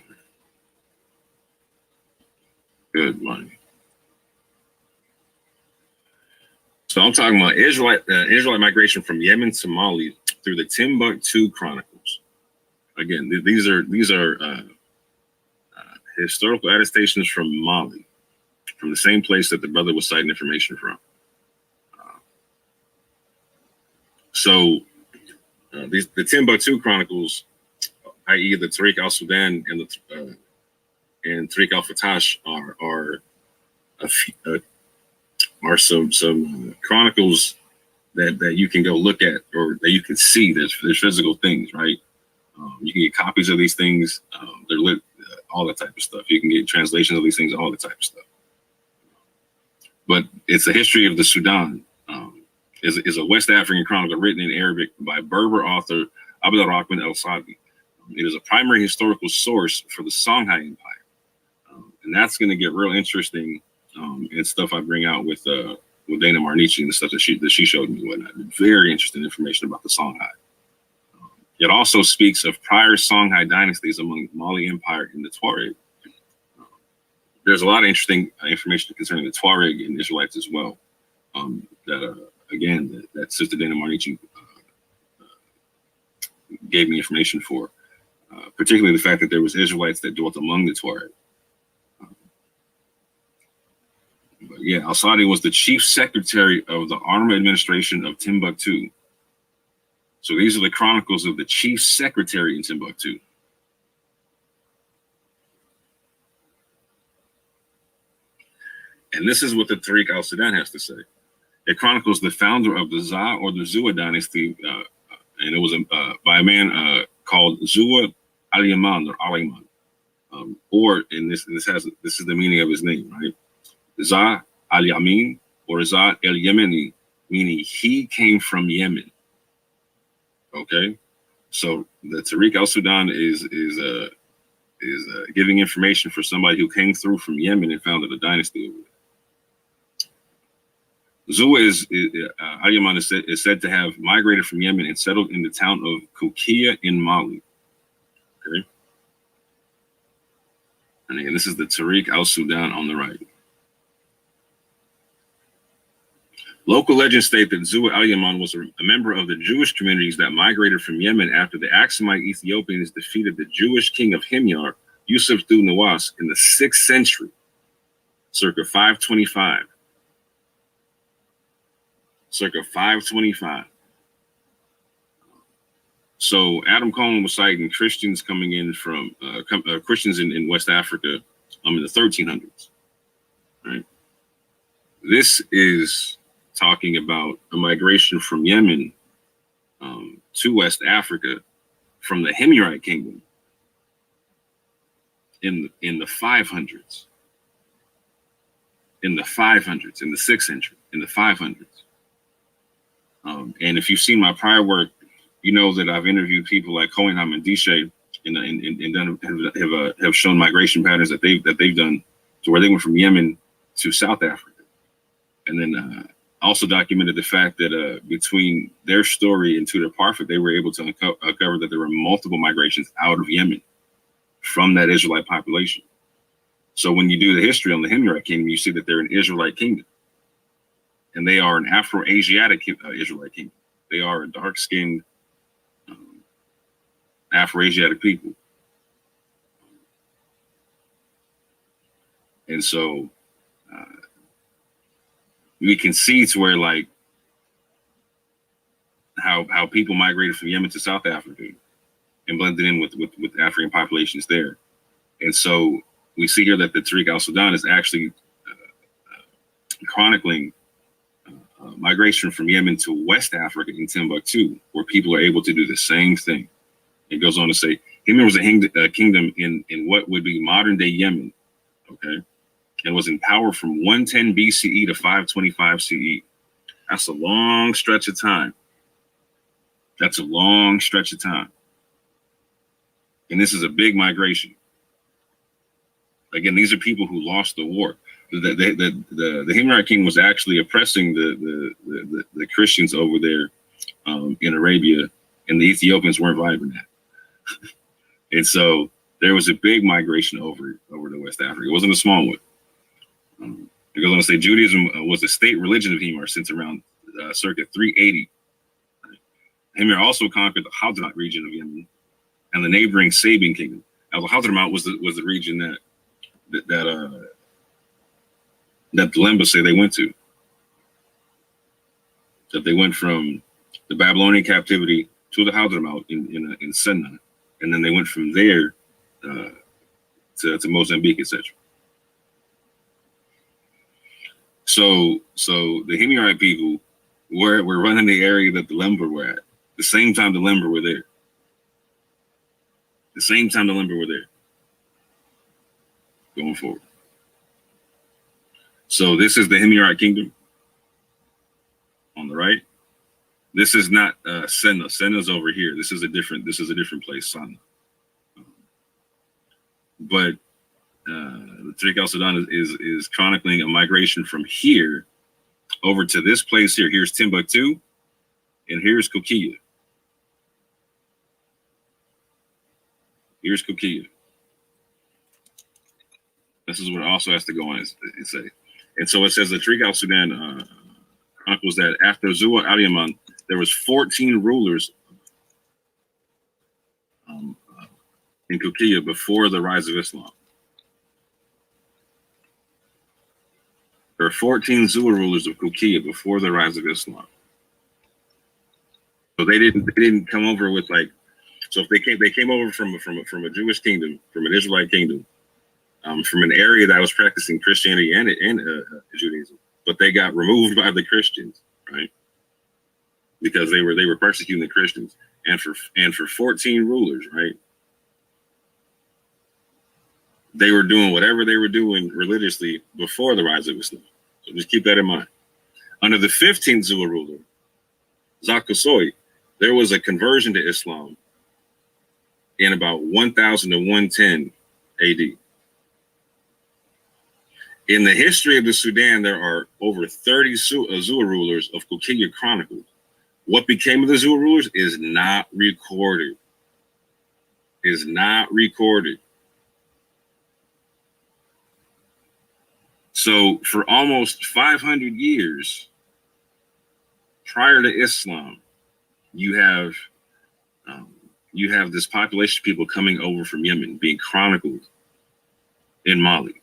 Good money. So I'm talking about Israelite migration from Yemen to Mali through the Timbuktu Chronicles. Again, these are historical attestations from Mali, from the same place that the brother was citing information from. The Timbuktu Chronicles, i.e., the Tariq al-Sudan and Tariq al-Fatash, are some chronicles that you can go look at, or that you can see. There's physical things, right? You can get copies of these things. They're lit, all that type of stuff. You can get translations of these things, all that type of stuff. But it's a history of the Sudan. Is a West African chronicle written in Arabic by Berber author Abd al-Rahman al-Sabi. It is a primary historical source for the Songhai Empire. And that's going to get real interesting in stuff I bring out with Dana Marnici and the stuff that she showed me and whatnot. Very interesting information about the Songhai. It also speaks of prior Songhai dynasties among the Mali Empire and the Tuareg. There's a lot of interesting information concerning the Tuareg and Israelites as well. That Sister Dana Marnici gave me information for, particularly the fact that there was Israelites that dwelt among the Tuareg. But yeah, Al-Sadi was the chief secretary of the armor administration of Timbuktu. So these are the chronicles of the chief secretary in Timbuktu. And this is what the Tariq al-Sudan has to say. It chronicles the founder of the Za or the Zua dynasty, and it was by a man called Zua al-Yaman or Al-Yaman. This is the meaning of his name, right? Za al-Yamin or Za al-Yemeni, meaning he came from Yemen. Okay, so the Tariq al-Sudan is giving information for somebody who came through from Yemen and founded a dynasty over there. Zua al-Yaman is said to have migrated from Yemen and settled in the town of Kukia in Mali. Okay, and again, this is the Tariq al-Sudan on the right. Local legends state that Zua al-Yaman was a member of the Jewish communities that migrated from Yemen after the Aksumite Ethiopians defeated the Jewish king of Himyar, Yusuf II Nawas, in the 6th century, circa 525. Circa 525. So Adam Cohen was citing Christians coming in from Christians in West Africa in the 1300s. Right. This is talking about a migration from Yemen to West Africa from the Himyarite kingdom in the 500s. In the 500s, in the 6th century, in the 500s. And if you've seen my prior work, you know that I've interviewed people like Cohen and Dishe and have shown migration patterns that they've done to where they went from Yemen to South Africa, and then also documented the fact that between their story and Tudor Parfit, they were able to uncover that there were multiple migrations out of Yemen from that Israelite population. So when you do the history on the Himyarite kingdom, you see that they're an Israelite kingdom. And they are an Afro-Asiatic Israelite kingdom. They are a dark-skinned Afro-Asiatic people. And so we can see to where like how people migrated from Yemen to South Africa and blended in with African populations there. And so we see here that the Tariq al-Sudan is actually chronicling migration from Yemen to West Africa in Timbuktu, where people are able to do the same thing. It goes on to say, Yemen was a kingdom in what would be modern day Yemen, okay, and was in power from 110 BCE to 525 CE. That's a long stretch of time. That's a long stretch of time. And this is a big migration. Again, these are people who lost the war. The Himyarite king was actually oppressing the Christians over there in Arabia, and the Ethiopians weren't vibing that. And so there was a big migration over to West Africa. It wasn't a small one. It goes on to say Judaism was the state religion of Himyar since around circa 380. Himyar also conquered the Hadramaut region of Yemen and the neighboring Sabian kingdom. Now, the Hadramaut was the region that the Limba say they went to. That they went from the Babylonian captivity to the Hadramaut in Senna, and then they went from there to Mozambique, etc. So the Himyarite people were running the area that the Limba were at. The same time the Limba were there. The same time the Limba were there. Going forward. So this is the Himyarite kingdom on the right. This is not Senna. Senna's over here. This is a different place, Sana. But the Tariq al-Sudan is chronicling a migration from here over to this place here. Here's Timbuktu, and here's Kokia. Here's Kokia. This is what it also has to go on and say. And so it says the Tariq al-Sudan chronicles that after Zua al-Yaman, there was 14 rulers in Kokia before the rise of Islam. There are 14 Zua rulers of Kokia before the rise of Islam. So they didn't come over with like, so if they came over from a Jewish kingdom, from an Israelite kingdom, from an area that was practicing Christianity and Judaism, but they got removed by the Christians, right? Because they were persecuting the Christians, and for 14 rulers, right? They were doing whatever they were doing religiously before the rise of Islam. So just keep that in mind. Under the 15th Zua ruler, Zakasoi, there was a conversion to Islam in about 1000 to 110 AD. In the history of the Sudan, there are over 30 Zua rulers of Kokia chronicled. What became of the Zua rulers is not recorded. Is not recorded. So for almost 500 years prior to Islam, you have this population of people coming over from Yemen being chronicled in Mali.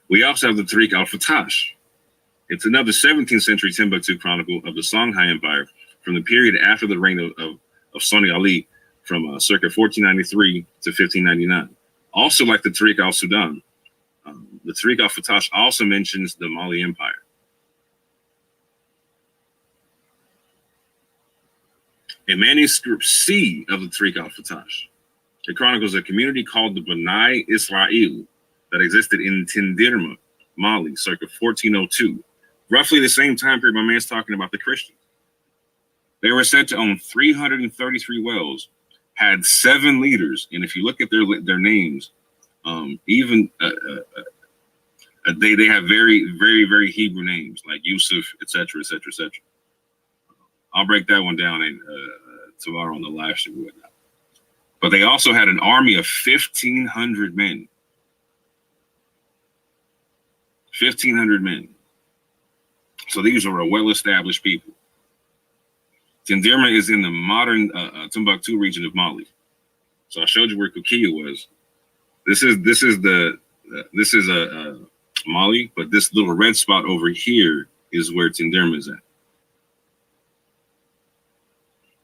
We also have the Tariq al-Fatash. It's another 17th century Timbuktu chronicle of the Songhai Empire from the period after the reign of Soni Ali from circa 1493 to 1599. Also like the Tariq al-Sudan, the Tariq al-Fatash also mentions the Mali Empire. In manuscript C of the Tariq al-Fatash, it chronicles a community called the Bani Israel that existed in Tindirma, Mali, circa 1402. Roughly the same time period my man's talking about the Christians. They were said to own 333 wells, had 7 leaders, and if you look at their names, they have very, very, very Hebrew names like Yusuf, etc., etc., etc. I'll break that one down tomorrow on the live stream. But they also had an army of 1,500 men. 1,500 men. So these are a well-established people. Tindirma is in the modern Timbuktu region of Mali. So I showed you where Kokia was. This is Mali, but this little red spot over here is where Tindirma is at.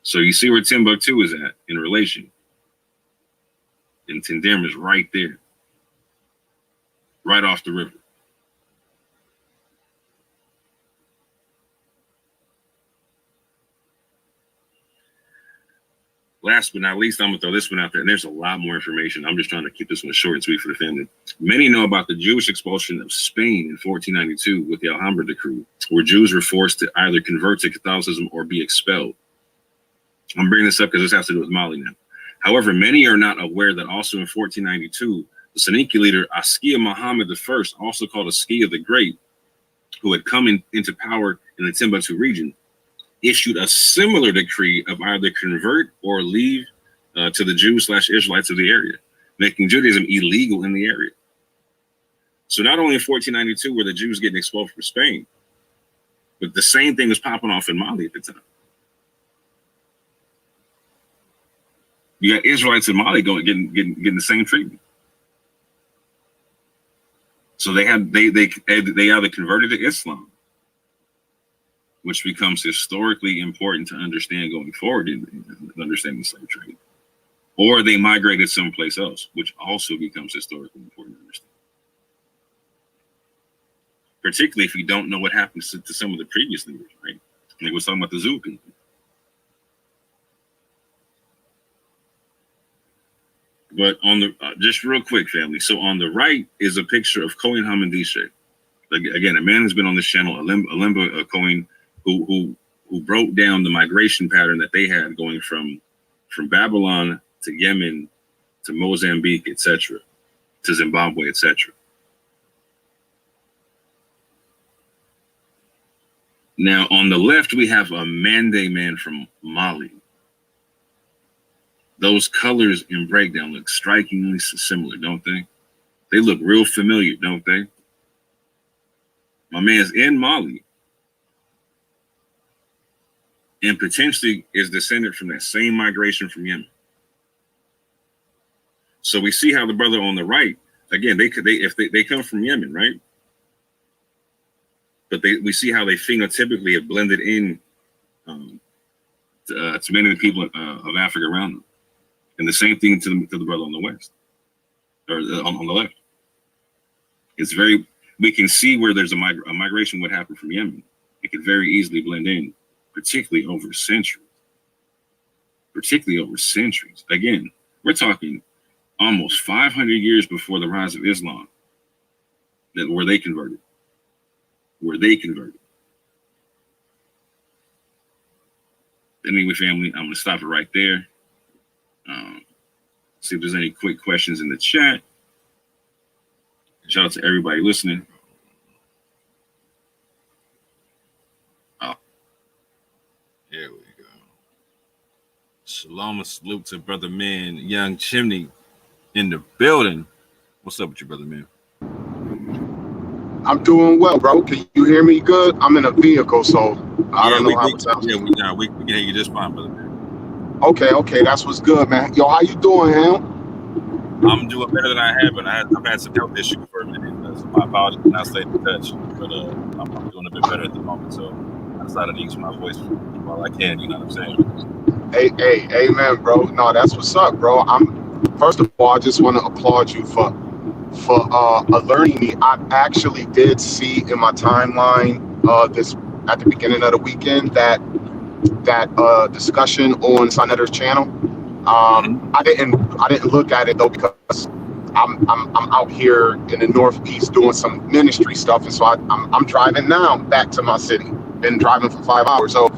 So you see where Timbuktu is at in relation. And Tindirma is right there, right off the river. Last but not least, I'm gonna throw this one out there, and there's a lot more information. I'm just trying to keep this one short and sweet for the family. Many know about the Jewish expulsion of Spain in 1492 with the Alhambra Decree, where Jews were forced to either convert to Catholicism or be expelled. I'm bringing this up because this has to do with Mali now. However, many are not aware that also in 1492, the Seniki leader Askia Muhammad I, also called Askia the Great, who had come into power in the Timbuktu region, issued a similar decree of either convert or leave to the Jews/Israelites of the area, making Judaism illegal in the area. So not only in 1492 were the Jews getting expelled from Spain, but the same thing was popping off in Mali at the time. You got Israelites in Mali getting the same treatment. So they either converted to Islam, which becomes historically important to understand going forward in understanding the slave trade, or they migrated someplace else, which also becomes historically important to understand. Particularly if you don't know what happened to some of the previous leaders, right? Like we're talking about the Zulu people. But on the just real quick, family. So on the right is a picture of Cohen Hamandishe. Again, a man who's been on this channel, a Limba Cohen, who broke down the migration pattern that they had going from Babylon to Yemen to Mozambique, etc., to Zimbabwe, etc. Now, on the left, we have a Mande man from Mali. Those colors in breakdown look strikingly similar, don't they? They look real familiar, don't they? My man's in Mali and potentially is descended from that same migration from Yemen. So we see how the brother on the right, again, they come from Yemen, right? But we see how they phenotypically have blended in to many of the people of Africa around them. And the same thing to the brother on the west, or on the left. It's we can see where there's a migration would happen from Yemen. It could very easily blend in, particularly over centuries. Again, we're talking almost 500 years before the rise of Islam, where they converted. Anyway, family, I'm gonna stop it right there. See if there's any quick questions in the chat. Shout out to everybody listening. Oh, here we go. Shalom and salute to brother man, Young Chimney in the building. What's up with you, brother man? I'm doing well, bro. Can you hear me good? I'm in a vehicle, so I don't know how it sounds. Yeah, we can hear you just fine, brother man. Okay, that's what's good, man. Yo, how you doing, Ham? I'm doing better than I have, but I've had some health issues for a minute. So my apologies for not staying in touch, but I'm doing a bit better at the moment. So I decided to use my voice while I can. You know what I'm saying? Hey, amen, bro. No, that's what's up, bro. First of all, I just want to applaud you for alerting me. I actually did see in my timeline this at the beginning of the weekend that discussion on Sonetter's channel. I didn't look at it though because I'm out here in the Northeast doing some ministry stuff, and so I'm driving now back to my city. Been driving for 5 hours, so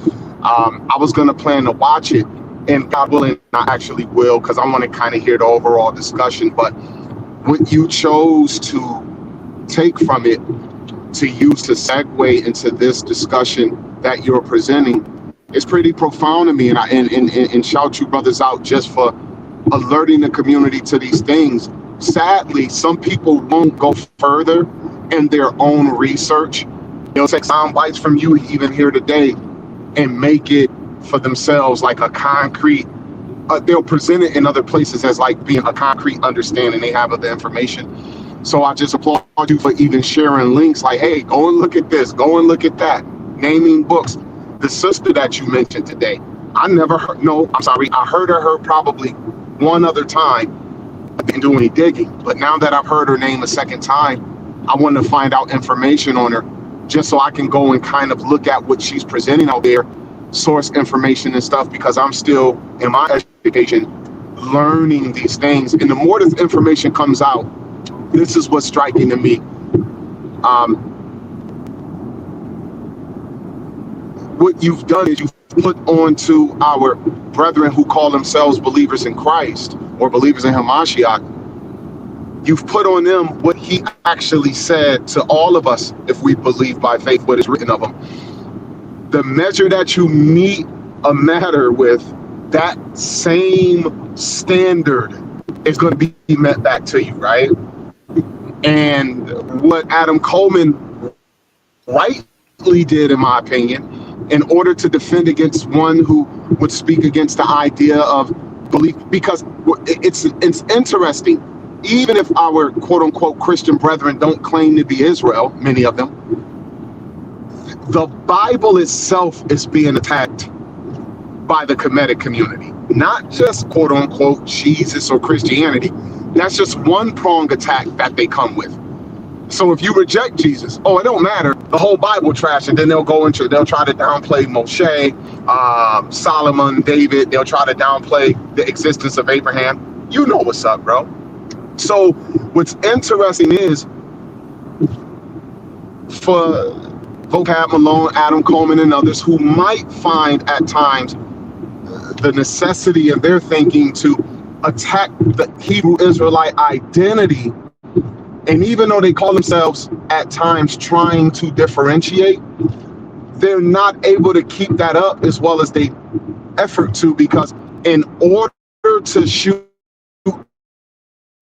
I was gonna plan to watch it, and God willing, I actually will, because I want to kind of hear the overall discussion. But what you chose to take from it to use to segue into this discussion that you're presenting is pretty profound to me, and shout you brothers out just for alerting the community to these things. Sadly, some people won't go further in their own research. They'll take sound bites from you even here today and make it for themselves like a concrete, they'll present it in other places as like being a concrete understanding they have of the information. So I just applaud you for even sharing links like, hey, go and look at this, go and look at that, naming books. The sister that you mentioned today, I never heard, no, I'm sorry, I heard of her probably one other time. I didn't do any digging, but now that I've heard her name a second time, I want to find out information on her just so I can go and kind of look at what she's presenting out there, source information and stuff, because I'm still in my education learning these things. And the more this information comes out, this is what's striking to me. What you've done is you've put onto our brethren who call themselves believers in Christ or believers in Hamashiach, you've put on them what he actually said to all of us if we believe by faith what is written of him. The measure that you meet a matter with, that same standard is going to be met back to you, right? And what Adam Coleman rightly did, in my opinion, in order to defend against one who would speak against the idea of belief, because it's interesting, even if our quote-unquote Christian brethren don't claim to be Israel, many of them, the Bible itself is being attacked by the Kemetic community, not just quote-unquote Jesus or Christianity. That's just one prong attack that they come with. So if you reject Jesus, it don't matter, the whole Bible trash, and then they'll try to downplay Moshe, Solomon, David. They'll try to downplay the existence of Abraham. You know what's up, bro. So what's interesting is for Vocab, Malone, Adam Coleman, and others who might find at times the necessity in their thinking to attack the Hebrew Israelite identity, and even though they call themselves at times trying to differentiate, they're not able to keep that up as well as they effort to, because in order to shoot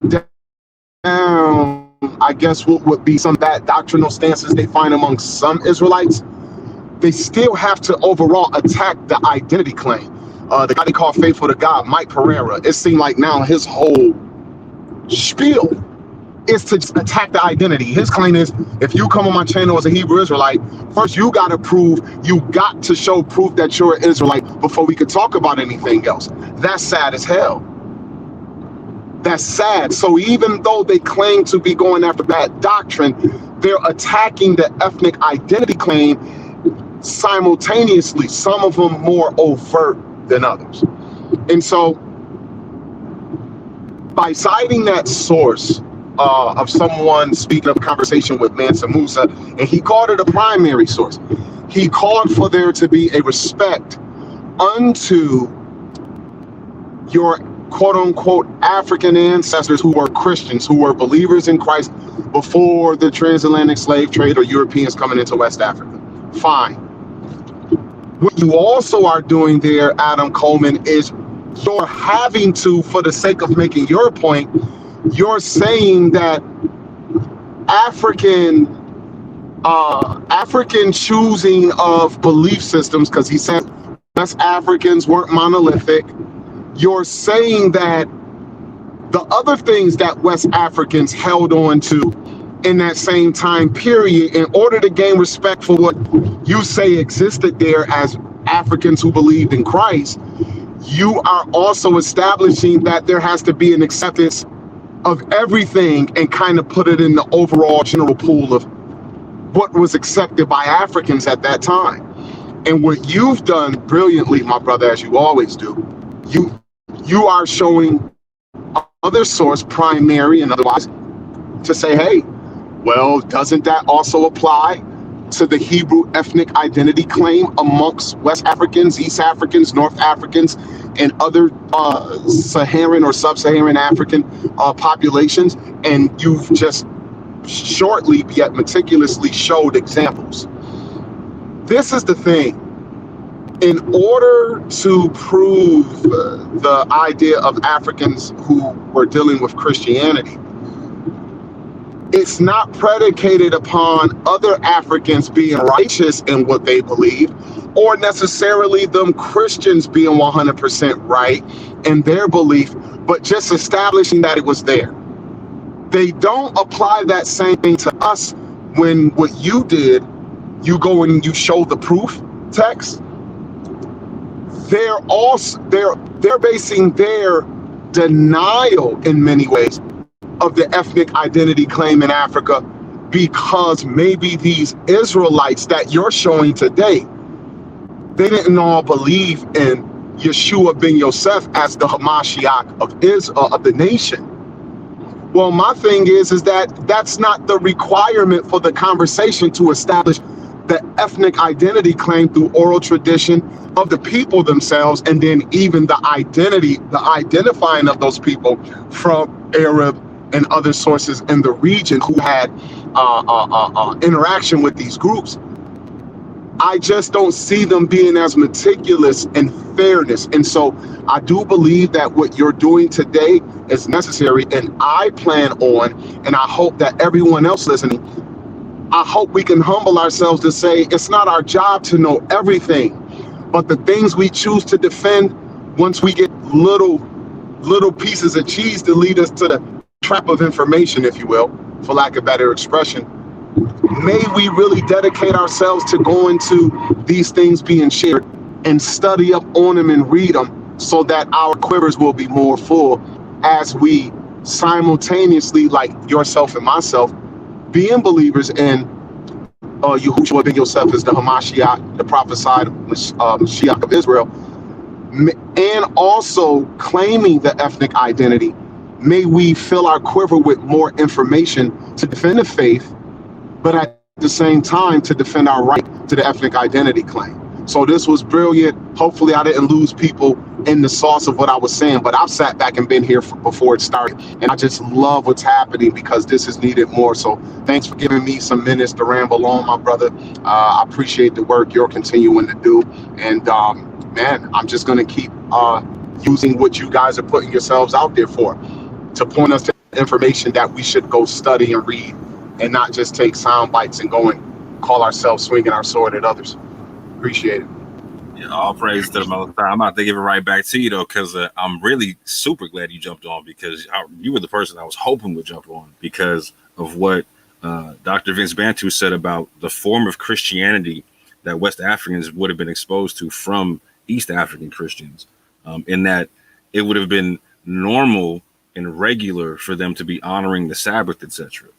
down, I guess, what would be some bad doctrinal stances they find among some Israelites, they still have to overall attack the identity claim. The guy they call Faithful to God, Mike Pereira, it seemed like now his whole spiel is to just attack the identity. His claim is, if you come on my channel as a Hebrew Israelite, first you got to show proof that you're an Israelite before we could talk about anything else. That's sad as hell. That's sad. So even though they claim to be going after that doctrine, they're attacking the ethnic identity claim simultaneously, some of them more overt than others. And so by citing that source of someone speaking of a conversation with Mansa Musa, and he called it a primary source, he called for there to be a respect unto your quote-unquote African ancestors who were Christians, who were believers in Christ before the transatlantic slave trade or Europeans coming into West Africa. Fine. What you also are doing there, Adam Coleman, is you're having to, for the sake of making your point, you're saying that African choosing of belief systems, because he said West Africans weren't monolithic. You're saying that the other things that West Africans held on to in that same time period, in order to gain respect for what you say existed there as Africans who believed in Christ, you are also establishing that there has to be an acceptance of everything and kind of put it in the overall general pool of what was accepted by Africans at that time. And what you've done brilliantly, my brother, as you always do, you are showing other source, primary and otherwise, to say, hey, well, doesn't that also apply to the Hebrew ethnic identity claim amongst West Africans, East Africans, North Africans, and other Saharan or sub-Saharan African populations? And you've just shortly yet meticulously showed examples. This is the thing. In order to prove the idea of Africans who were dealing with Christianity, it's not predicated upon other Africans being righteous in what they believe, or necessarily them Christians being 100% right in their belief, but just establishing that it was there. They don't apply that same thing to us when what you did, you go and you show the proof text. They're basing their denial in many ways of the ethnic identity claim in Africa because maybe these Israelites that you're showing today, they didn't all believe in Yeshua ben Yosef as the Hamashiach of the nation. Well, my thing is that that's not the requirement for the conversation to establish the ethnic identity claim through oral tradition of the people themselves, and then even the identifying of those people from Arab and other sources in the region who had interaction with these groups. I just don't see them being as meticulous in fairness. And so I do believe that what you're doing today is necessary, and I plan on, and I hope that everyone else listening, I hope we can humble ourselves to say it's not our job to know everything, but the things we choose to defend, once we get little pieces of cheese to lead us to the trap of information, if you will, for lack of better expression, may we really dedicate ourselves to going to these things being shared and study up on them and read them so that our quivers will be more full as we simultaneously, like yourself and myself, being believers in Yahushua ben Yosef as the Hamashiach, the prophesied Mashiach of Israel, and also claiming the ethnic identity. May we fill our quiver with more information to defend the faith, but at the same time to defend our right to the ethnic identity claim. So this was brilliant. Hopefully I didn't lose people in the sauce of what I was saying, but I've sat back and been here before it started, and I just love what's happening because this is needed more. So thanks for giving me some minutes to ramble on, my brother. I appreciate the work you're continuing to do, and man, I'm just going to keep using what you guys are putting yourselves out there for, to point us to information that we should go study and read, and not just take sound bites and go and call ourselves swinging our sword at others. Appreciate it. Yeah, all praise to the Most High. I'm about to give it right back to you though, because I'm really super glad you jumped on, because you were the person I was hoping would jump on because of what Dr. Vince Bantu said about the form of Christianity that West Africans would have been exposed to from East African Christians, in that it would have been normal and regular for them to be honoring the Sabbath, etc.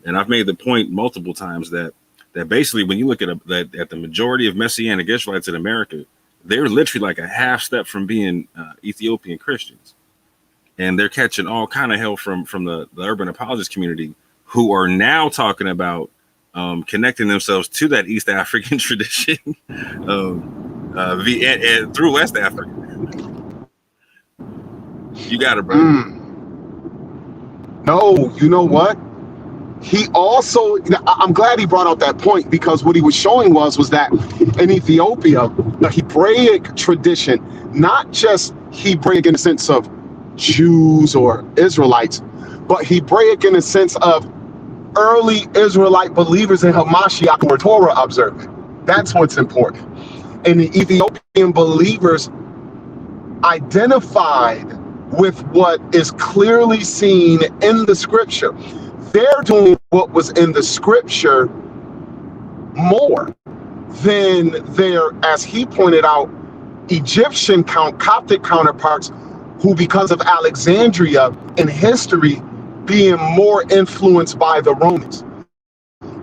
And I've made the point multiple times that basically when you look at the majority of Messianic Israelites in America, they're literally like a half step from being Ethiopian Christians. And they're catching all kind of hell from the urban apologist community, who are now talking about connecting themselves to that East African tradition through West Africa. You got it, bro. No, you know what? He also, I'm glad he brought out that point, because what he was showing was that in Ethiopia, the Hebraic tradition, not just Hebraic in the sense of Jews or Israelites, but Hebraic in the sense of early Israelite believers in Hamashiach were Torah observant. That's what's important. And the Ethiopian believers identified with what is clearly seen in the scripture. They're doing what was in the scripture more than their, as he pointed out, Egyptian Coptic counterparts, who because of Alexandria in history being more influenced by the Romans,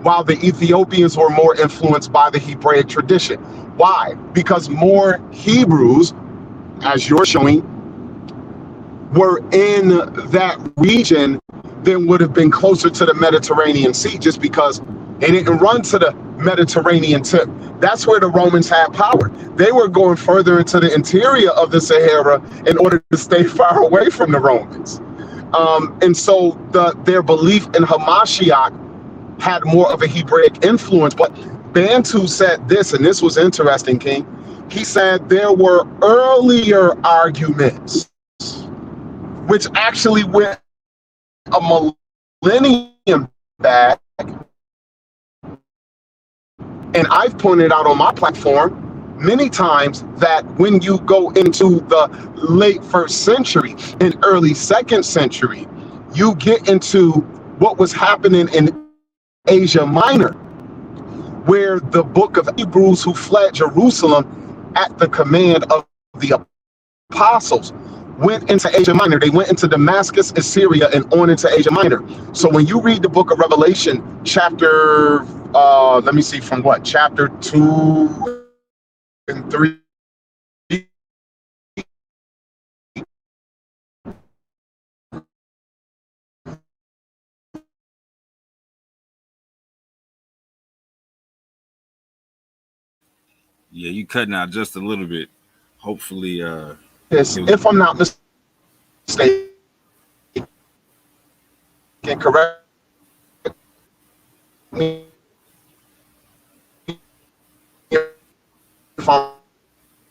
while the Ethiopians were more influenced by the Hebraic tradition. Why? Because more Hebrews, as you're showing, were in that region than would have been closer to the Mediterranean Sea, just because they didn't run to the Mediterranean tip. That's where the Romans had power. They were going further into the interior of the Sahara in order to stay far away from the Romans. And so their belief in Hamashiach had more of a Hebraic influence. But Bantu said this, and this was interesting, King. He said there were earlier arguments which actually went a millennium back. And I've pointed out on my platform many times that when you go into the late 1st century and early 2nd century, you get into what was happening in Asia Minor, where the book of Hebrews, who fled Jerusalem at the command of the apostles, went into Asia Minor. They went into Damascus, Assyria, and on into Asia Minor. So when you read the book of Revelation, chapter, let me see from what, chapter 2 and 3. Yeah, you cutting out just a little bit. Hopefully, yes, if I'm not mistaken, can correct me if I'm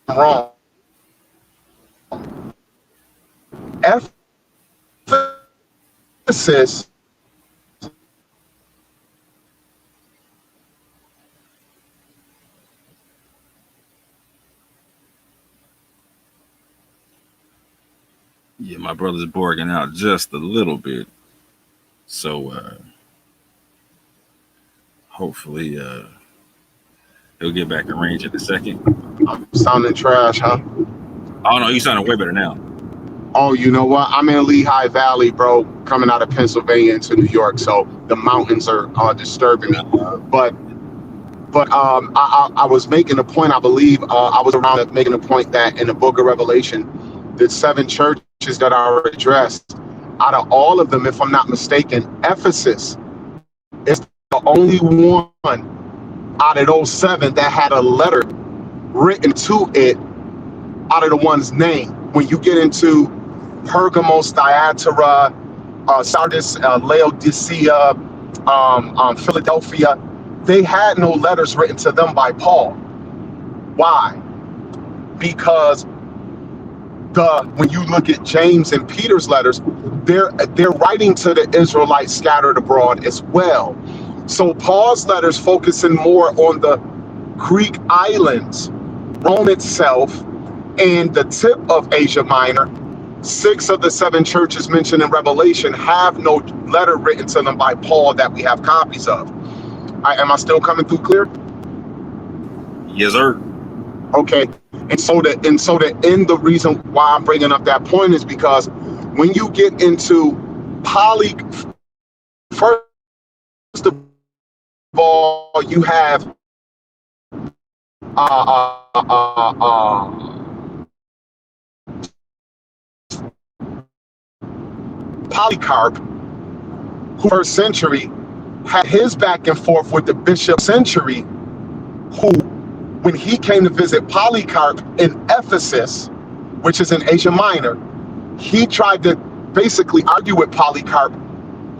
wrong. Ephesus yeah, my brother's borging out just a little bit. So hopefully he'll get back in range in a second. I'm sounding trash, huh? Oh no, you sounding way better now. Oh, you know what? I'm in Lehigh Valley, bro, coming out of Pennsylvania into New York, so the mountains are disturbing me. But I was making a point, I believe, I was around making a point that in the book of Revelation, the 7 churches that are addressed, out of all of them, if I'm not mistaken, Ephesus is the only one out of those 7 that had a letter written to it out of the one's name. When you get into Pergamos, Thyatira, Sardis, Laodicea, Philadelphia, they had no letters written to them by Paul. Why? Because when you look at James and Peter's letters, they're writing to the Israelites scattered abroad as well. So Paul's letters focusing more on the Greek islands, Rome itself, and the tip of Asia Minor. 6 of the 7 churches mentioned in Revelation have no letter written to them by Paul that we have copies of. Am I still coming through clear? Yes, sir. Okay. And so the reason why I'm bringing up that point is because when you get into first of all, you have Polycarp, who first century had his back and forth with the bishop century, who, when he came to visit Polycarp in Ephesus, which is in Asia Minor, he tried to basically argue with Polycarp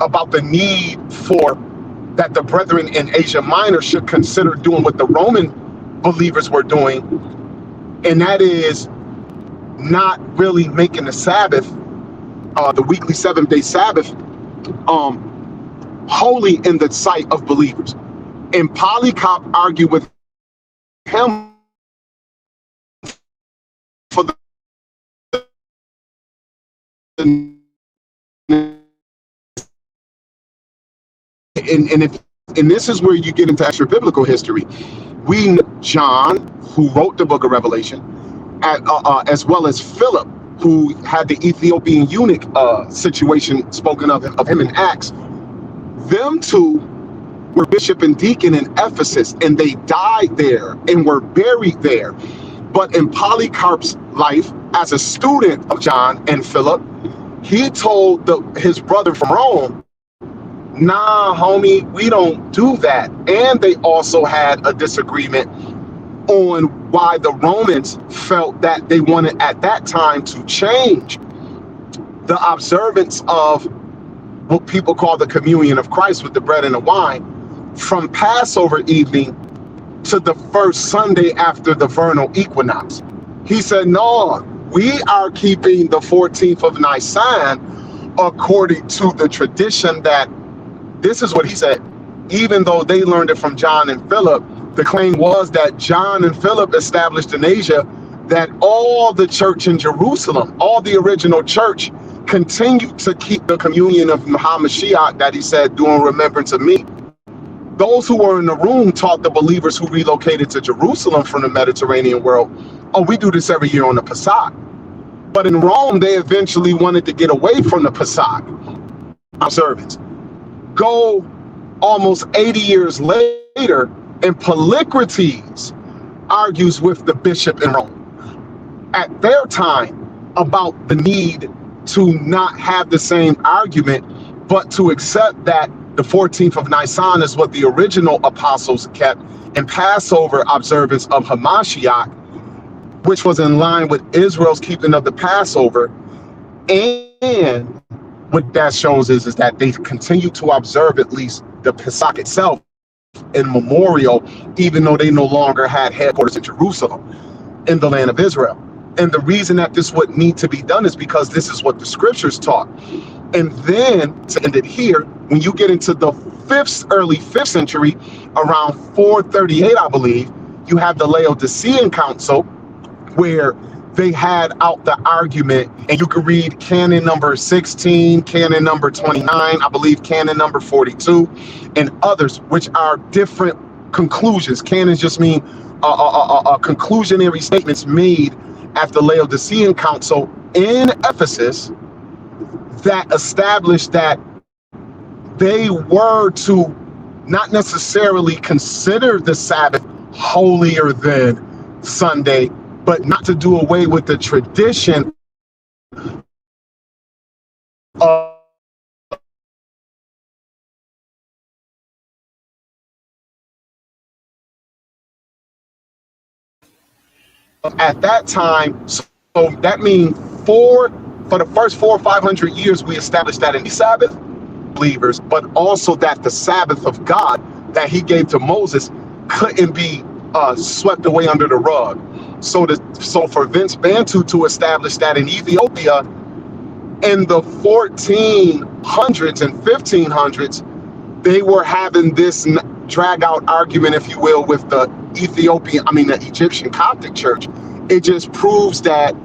about the need for that the brethren in Asia Minor should consider doing what the Roman believers were doing, and that is not really making the Sabbath, the weekly 7-day Sabbath, holy in the sight of believers. And Polycarp argued with him for the and this is where you get into extra biblical history. We know John, who wrote the book of Revelation, as well as Philip, who had the Ethiopian eunuch situation spoken of him in Acts. Them two were bishop and deacon in Ephesus, and they died there and were buried there. But in Polycarp's life, as a student of John and Philip, he told his brother from Rome, nah, homie, we don't do that. And they also had a disagreement on why the Romans felt that they wanted at that time to change the observance of what people call the communion of Christ with the bread and the wine from Passover evening to the first Sunday after the vernal equinox. He said, no, we are keeping the 14th of Nisan according to the tradition that, this is what he said, even though they learned it from John and Philip, the claim was that John and Philip established in Asia that all the church in Jerusalem, all the original church, continued to keep the communion of Mashiach that he said, do in remembrance of me. Those who were in the room taught the believers who relocated to Jerusalem from the Mediterranean world, oh, we do this every year on the Pesach. But in Rome, they eventually wanted to get away from the Pesach observance. Go almost 80 years later, and Polycrates argues with the bishop in Rome at their time about the need to not have the same argument, but to accept that the 14th of Nisan is what the original apostles kept, and Passover observance of Hamashiach, which was in line with Israel's keeping of the Passover. And what that shows is that they continue to observe at least the Pesach itself in memorial, even though they no longer had headquarters in Jerusalem, in the land of Israel. And the reason that this would need to be done is because this is what the scriptures taught. And then, to end it here, when you get into the early 5th century, around 438, I believe, you have the Laodicean Council, where they had out the argument, and you can read canon number 16, canon number 29, I believe canon number 42, and others, which are different conclusions. Canons just mean conclusionary statements made at the Laodicean Council in Ephesus that established that they were to not necessarily consider the Sabbath holier than Sunday, but not to do away with the tradition of at that time, so that means for the first 400 or 500 years, we established that in the Sabbath believers, but also that the Sabbath of God that he gave to Moses couldn't be swept away under the rug. So for Vince Bantu to establish that in Ethiopia in the 1400s and 1500s, they were having this drag out argument, if you will, with the the Egyptian Coptic Church. It just proves that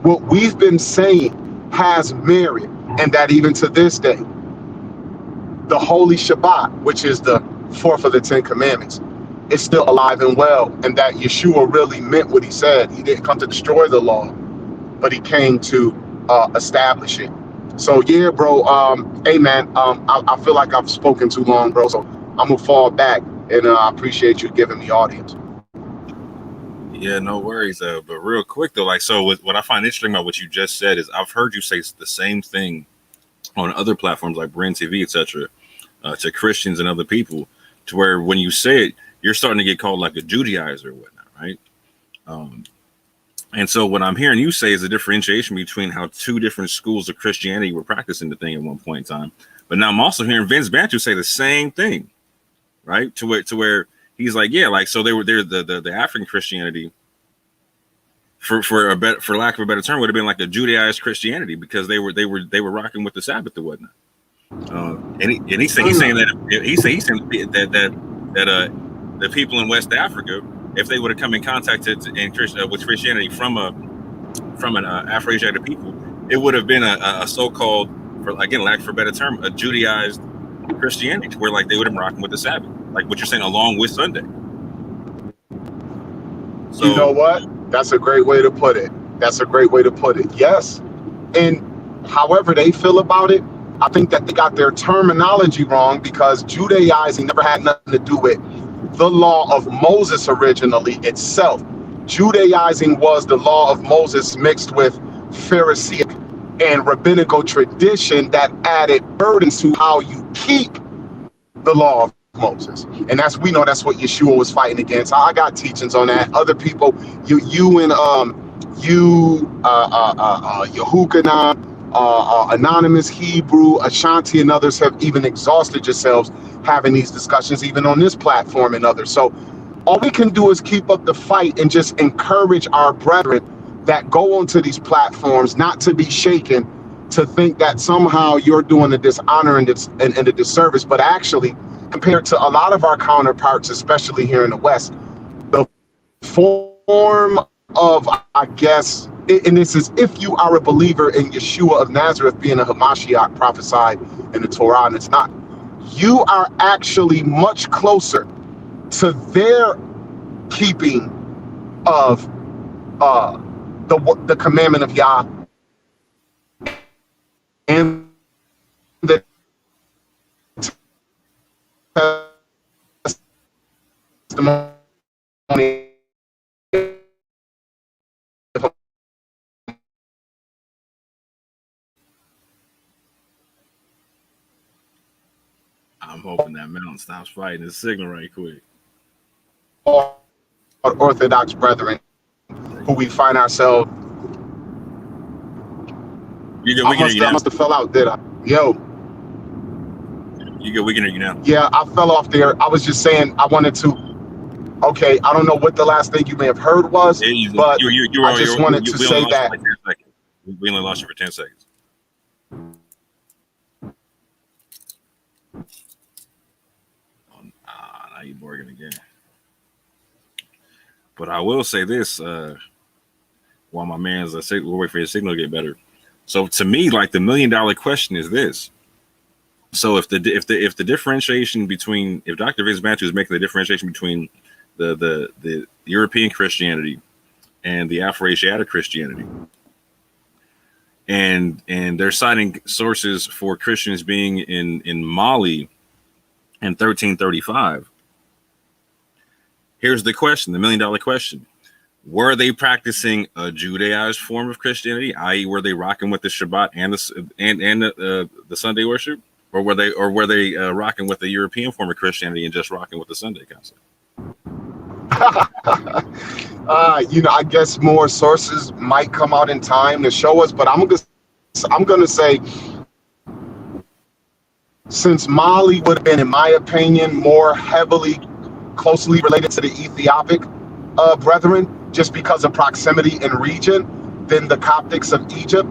what we've been saying has merit, and that even to this day, the Holy Shabbat, which is the fourth of the 10 Commandments, is still alive and well, and that Yeshua really meant what he said. He didn't come to destroy the law, but he came to establish it. So yeah, bro. Hey man, I feel like I've spoken too long, bro. So I'm gonna fall back, and I appreciate you giving me audience. Yeah, no worries. But real quick though, what I find interesting about what you just said is I've heard you say the same thing on other platforms like Brand TV, etc., to Christians and other people, to where when you say it, you're starting to get called like a Judaizer or whatnot, right? And so what I'm hearing you say is a differentiation between how two different schools of Christianity were practicing the thing at one point in time. But now I'm also hearing Vince Bantu say the same thing, right? To where he's like, yeah, like, so they're the African Christianity, for lack of a better term, would have been like a Judaized Christianity, because they were rocking with the Sabbath or whatnot. And he's saying that the people in West Africa, if they would have come in contact with Christianity from an Afro-Asiatic people, it would have been a so-called, for lack of a better term, a Judaized Christianity, where like they would have been rocking with the Sabbath, like what you're saying, along with Sunday. So, you know what? That's a great way to put it. Yes. And however they feel about it, I think that they got their terminology wrong, because Judaizing never had nothing to do with the law of Moses originally itself. Judaizing was the law of Moses mixed with Pharisaic and rabbinical tradition that added burdens to how you keep the law of Moses. And that's what Yeshua was fighting against. I got teachings on that. Other people, Yehukanan, Anonymous Hebrew, Ashanti, and others have even exhausted yourselves having these discussions, even on this platform and others. So all we can do is keep up the fight and just encourage our brethren that go onto these platforms not to be shaken, to think that somehow you're doing a dishonor and a disservice. But actually, compared to a lot of our counterparts, especially here in the West, the form of, I guess, and this is if you are a believer in Yeshua of Nazareth being a Hamashiach prophesied in the Torah, and it's not, you are actually much closer to their keeping of the commandment of Yah and the testimony. I'm hoping that Mountain stops fighting his signal right quick. Orthodox brethren, who we find ourselves. I must have fell out, did I? Yo. You good? We can hear you now. Yeah, I fell off there. I was just saying I wanted to. Okay, I don't know what the last thing you may have heard was, but I just wanted to say that. We only lost you for 10 seconds. Now you're bargaining again. But I will say this, while my man's we'll wait for his signal to get better. So to me, like, the $1 million question is this. So if the differentiation between, if Dr. Vince Bantu is making the differentiation between the European Christianity and the Afro-Asiatic Christianity, and they're citing sources for Christians being in Mali in 1335. Here's the question, the $1 million question. Were they practicing a Judaized form of Christianity, i.e., were they rocking with the Shabbat and the Sunday worship, or were they rocking with the European form of Christianity and just rocking with the Sunday concept? I guess more sources might come out in time to show us, but I'm gonna say, since Mali would have been, in my opinion, more closely related to the Ethiopic brethren, just because of proximity and region, than the Coptics of Egypt,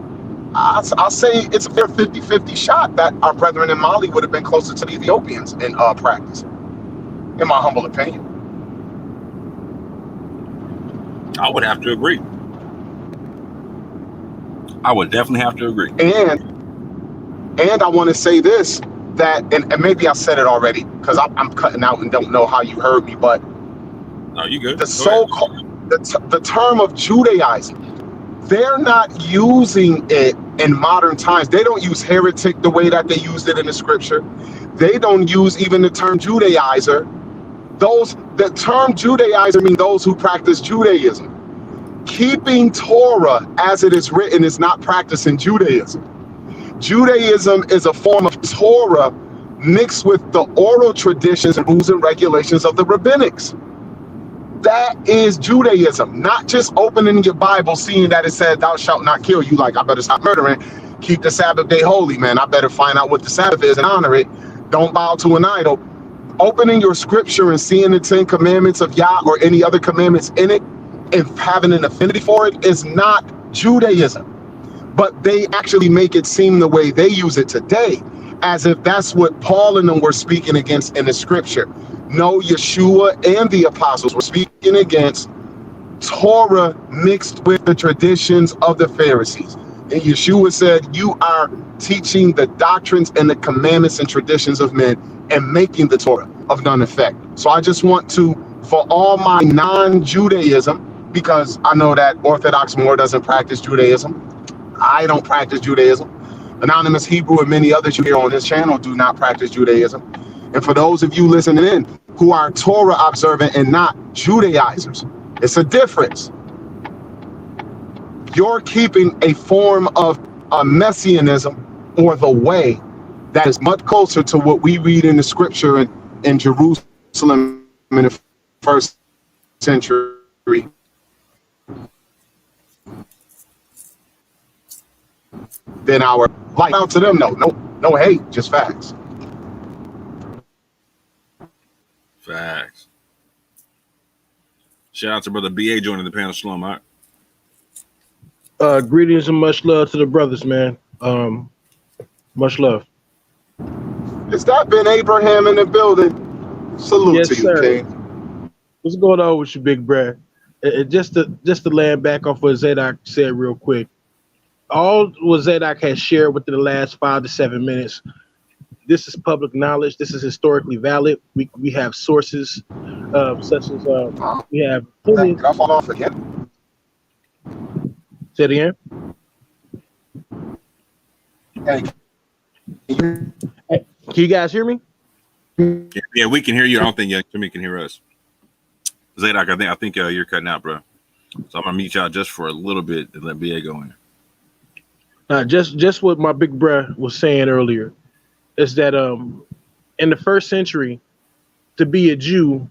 I'll say it's a fair 50-50 shot that our brethren in Mali would have been closer to the Ethiopians in practice, in my humble opinion. I would have to agree. I would definitely have to agree. And I want to say this, that, and maybe I said it already, because I'm cutting out and don't know how you heard me, but no, you good. The term of Judaizing, they're not using it in modern times. They don't use heretic the way that they used it in the scripture. They don't use even the term Judaizer. The term Judaizer means those who practice Judaism. Keeping Torah as it is written is not practicing Judaism. Judaism is a form of Torah mixed with the oral traditions and rules and regulations of the rabbinics. That is Judaism, not just opening your Bible, seeing that it said, thou shalt not kill. You like, I better stop murdering, keep the Sabbath day holy, man. I better find out what the Sabbath is and honor it. Don't bow to an idol. Opening your scripture and seeing the 10 commandments of Yah or any other commandments in it and having an affinity for it is not Judaism. But they actually make it seem the way they use it today, as if that's what Paul and them were speaking against in the scripture. No, Yeshua and the apostles were speaking against Torah mixed with the traditions of the Pharisees. And Yeshua said, you are teaching the doctrines and the commandments and traditions of men and making the Torah of none effect. So I just want to, for all my non-Judaism, because I know that Orthodox more doesn't practice Judaism. I don't practice Judaism. Anonymous Hebrew and many others you hear on this channel do not practice Judaism. And for those of you listening in who are Torah observant and not Judaizers, it's a difference. You're keeping a form of a messianism or the way that is much closer to what we read in the scripture in Jerusalem in the first century. Than our life out to them. No hate, just facts. Facts. Shout out to brother BA joining the panel. Shalom, all right. Greetings and much love to the brothers, man. Much love. Is that Ben Abraham in the building? Salute yes, to you, sir. King. What's going on with you, big Brad? Just to land back off what Zadok said real quick. All what Zadok has shared within the last 5 to 7 minutes, this is public knowledge. This is historically valid. We have sources such as we have. Can I fall off again? Say it again. Hey, can you guys hear me? Yeah, we can hear you. I don't think Jimmy can hear us. Zadok, I think you're cutting out, bro. So I'm gonna meet y'all just for a little bit and let BA go in. Just what my big bruh was saying earlier is that in the first century, to be a Jew,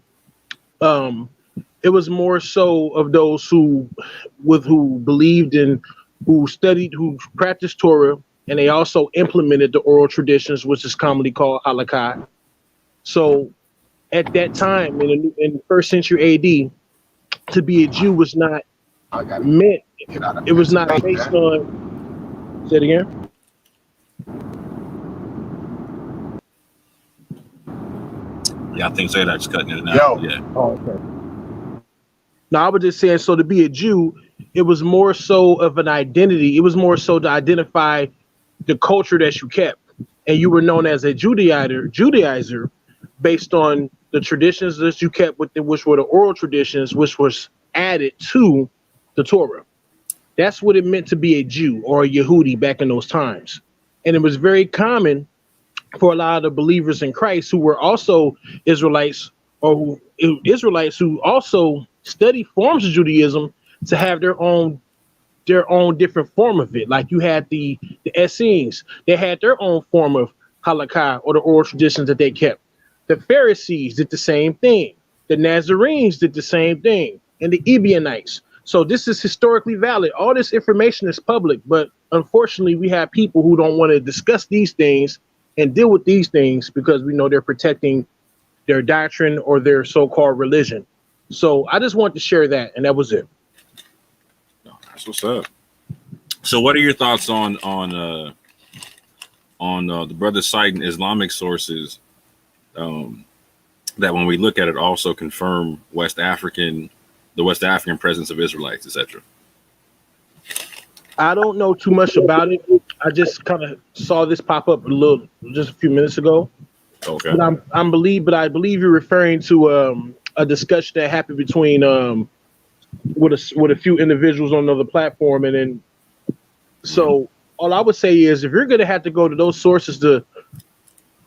it was more so of those who believed in, who studied, who practiced Torah, and they also implemented the oral traditions, which is commonly called halakha. So at that time, in the first century AD, to be a Jew was not meant. It was not based on. Say it again. Yeah, I think Zadok's cutting it out. Yeah. Oh, okay. No, I was just saying, so to be a Jew, it was more so of an identity. It was more so to identify the culture that you kept. And you were known as a Judaizer based on the traditions that you kept, which were the oral traditions, which was added to the Torah. That's what it meant to be a Jew or a Yehudi back in those times. And it was very common for a lot of the believers in Christ who were also Israelites, or Israelites who also studied forms of Judaism, to have their own different form of it. Like you had the Essenes, they had their own form of halakha or the oral traditions that they kept. The Pharisees did the same thing. The Nazarenes did the same thing, and the Ebionites. So this is historically valid. All this information is public, but unfortunately, we have people who don't want to discuss these things and deal with these things because we know they're protecting their doctrine or their so-called religion. So I just wanted to share that, and that was it. That's what's up. So, what are your thoughts on the brothers citing Islamic sources that, when we look at it, also confirm the West African presence of Israelites, etc.? I don't know too much about it. I just kind of saw this pop up just a few minutes ago. Okay. But I believe you're referring to a discussion that happened between with a few individuals on another platform, and then so all I would say is if you're gonna have to go to those sources to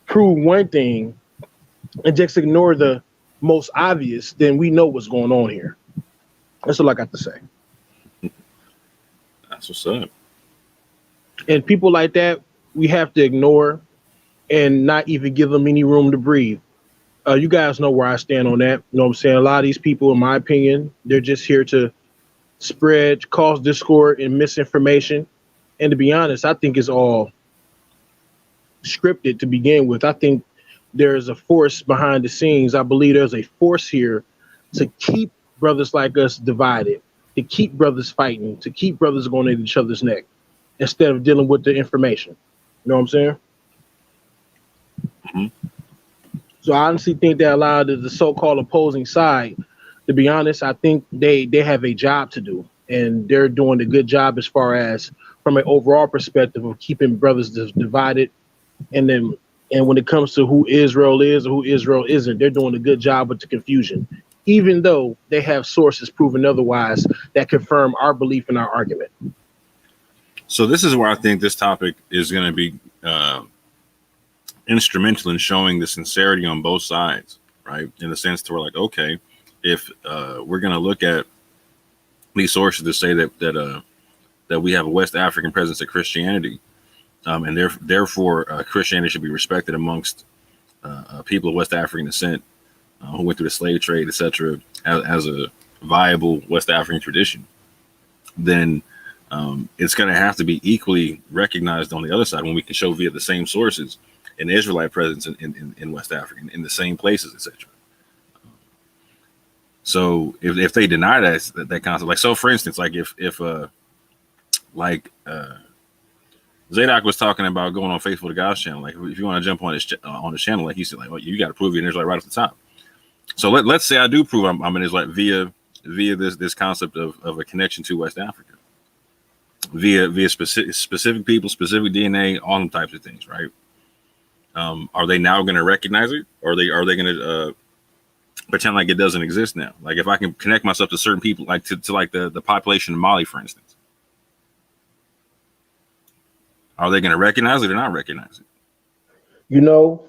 prove one thing and just ignore the most obvious, then we know what's going on here. That's all I got to say. That's what's up. And people like that, we have to ignore and not even give them any room to breathe. You guys know where I stand on that. You know what I'm saying? A lot of these people, in my opinion, they're just here to cause discord and misinformation. And to be honest, I think it's all scripted to begin with. I think there's a force behind the scenes. I believe there's a force here to keep brothers like us divided, to keep brothers fighting, to keep brothers going at each other's neck instead of dealing with the information. You know what I'm saying? Mm-hmm. So I honestly think that a lot of the so-called opposing side, to be honest, I think they have a job to do, and they're doing a good job as far as from an overall perspective of keeping brothers divided. And when it comes to who Israel is or who Israel isn't, they're doing a good job with the confusion, even though they have sources proven otherwise that confirm our belief in our argument. So this is where I think this topic is going to be instrumental in showing the sincerity on both sides, right? In the sense to where, like, okay, if we're going to look at these sources to say that we have a West African presence of Christianity, and therefore Christianity should be respected amongst people of West African descent who went through the slave trade, etc., as a viable West African tradition, then it's going to have to be equally recognized on the other side when we can show via the same sources an Israelite presence in West Africa, in the same places, etc. So if they deny that concept, like, so for instance, like if Zadok was talking about going on Faithful to God's channel, like if you want to jump on his channel, like he said, like, well, you got to prove you're an Israelite right off the top. So let's say I do prove I'm an Israelite via this concept of a connection to West Africa, via specific people, specific DNA, all them types of things, right? Are they now going to recognize it, or are they going to pretend like it doesn't exist now? Like if I can connect myself to certain people, like to like the population of Mali, for instance, are they going to recognize it or not recognize it? You know,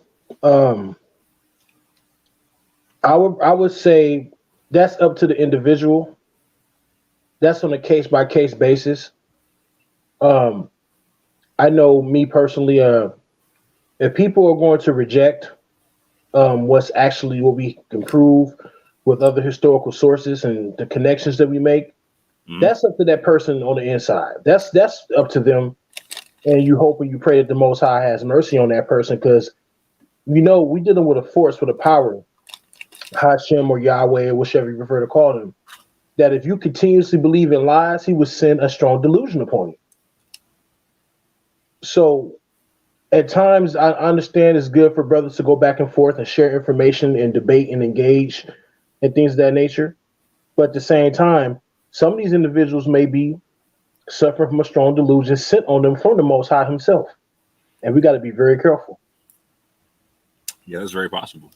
I would say that's up to the individual. That's on a case by case basis. I know me personally, if people are going to reject what's actually what we can prove with other historical sources and the connections that we make, that's up to that person on the inside. That's up to them. And you hope and you pray that the Most High has mercy on that person, because you know we're dealing with a force, with a power, Hashem or Yahweh or whichever you prefer to call him, that if you continuously believe in lies, he would send a strong delusion upon you. So at times, I understand it's good for brothers to go back and forth and share information and debate and engage and things of that nature. But at the same time, some of these individuals may be suffering from a strong delusion sent on them from the Most High himself. And we got to be very careful. Yeah, that's very possible.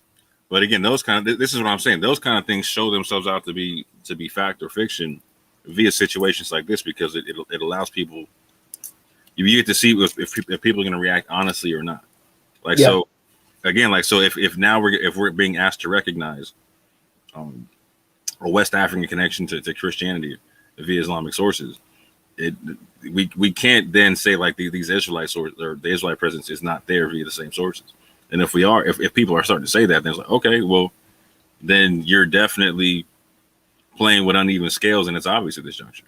But again, this is what I'm saying. Those kind of things show themselves out to be fact or fiction via situations like this, because it allows people, you get to see if people are going to react honestly or not. Like, yeah. So again, like, so if now we're being asked to recognize a West African connection to Christianity via Islamic sources, we can't then say like these Israelite sources or the Israelite presence is not there via the same sources. And if people are starting to say that, then it's like, okay, well, then you're definitely playing with uneven scales, and it's obvious at this juncture.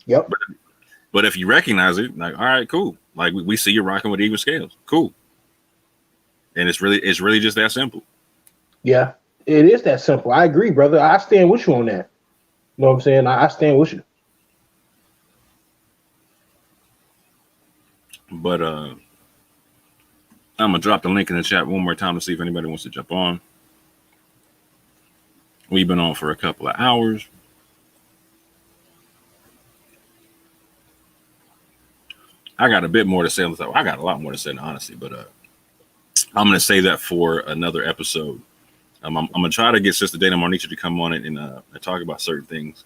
Yep. But if you recognize it, like, all right, cool. Like we see you're rocking with even scales. Cool. And it's really just that simple. Yeah, it is that simple. I agree, brother. I stand with you on that. You know what I'm saying? I stand with you. But I'm gonna drop the link in the chat one more time to see if anybody wants to jump on. We've been on for a couple of hours. I got a bit more to say. I got a lot more to say, honestly, but I'm going to say that for another episode. I'm going to try to get Sister Dana Marnicha to come on it and talk about certain things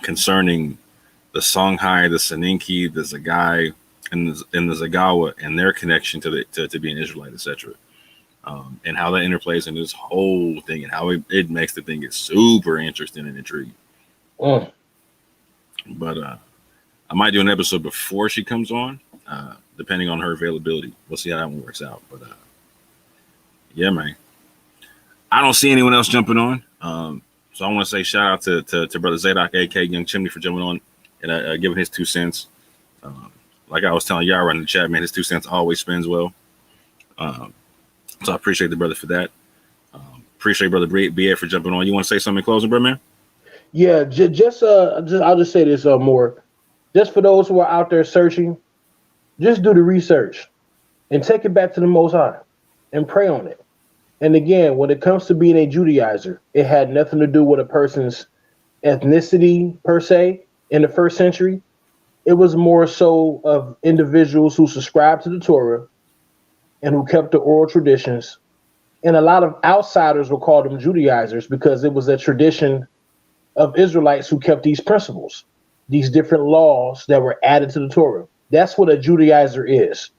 concerning the Songhai, the Soninke, the Zagai, and the Zagawa, and their connection to being Israelite, etc. And how that interplays in this whole thing, and how it makes the thing get super interesting and intriguing. But I might do an episode before she comes on, depending on her availability. We'll see how that one works out. But yeah, man. I don't see anyone else jumping on. So I want to say shout out to Brother Zadok, a.k.a. Young Chimney, for jumping on and giving his 2 cents. Like I was telling y'all in the chat, man, his 2 cents always spends well. So I appreciate the brother for that. Appreciate Brother B.A. for jumping on. You want to say something in closing, bro, man? Yeah, I'll just say this more. Just for those who are out there searching, just do the research and take it back to the Most High and pray on it. And again, when it comes to being a Judaizer, it had nothing to do with a person's ethnicity per se in the first century. It was more so of individuals who subscribed to the Torah and who kept the oral traditions. And a lot of outsiders will call them Judaizers because it was a tradition of Israelites who kept these principles, these different laws that were added to the Torah. That's what a Judaizer is.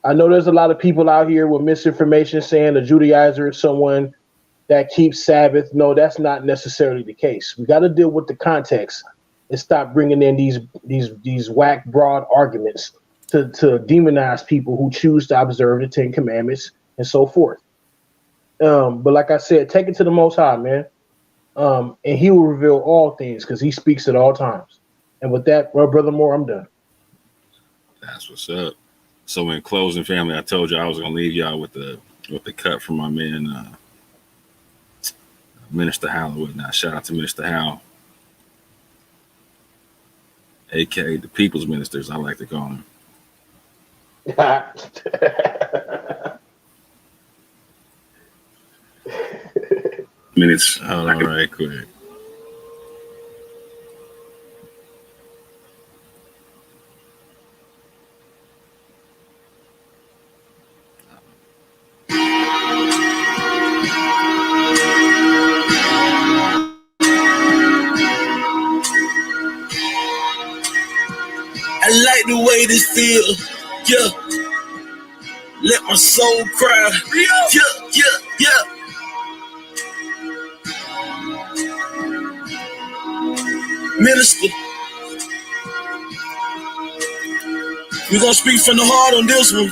I know there's a lot of people out here with misinformation saying a Judaizer is someone that keeps Sabbath. No, that's not necessarily the case. We got to deal with the context and stop bringing in these whack broad arguments to demonize people who choose to observe the 10 Commandments and so forth. But like I said, take it to the Most High, man. And he will reveal all things because he speaks at all times. And with that, well, Brother Moore, I'm done. That's what's up. So in closing, family, I told you I was gonna leave y'all with the cut from my man Minister Hal and whatnot. Shout out to Minister Hal, aka the People's Ministers, I like to call him. Minutes. All right, quick. I like the way this feels, yeah. Let my soul cry, yeah. Minister, we're gonna speak from the heart on this one.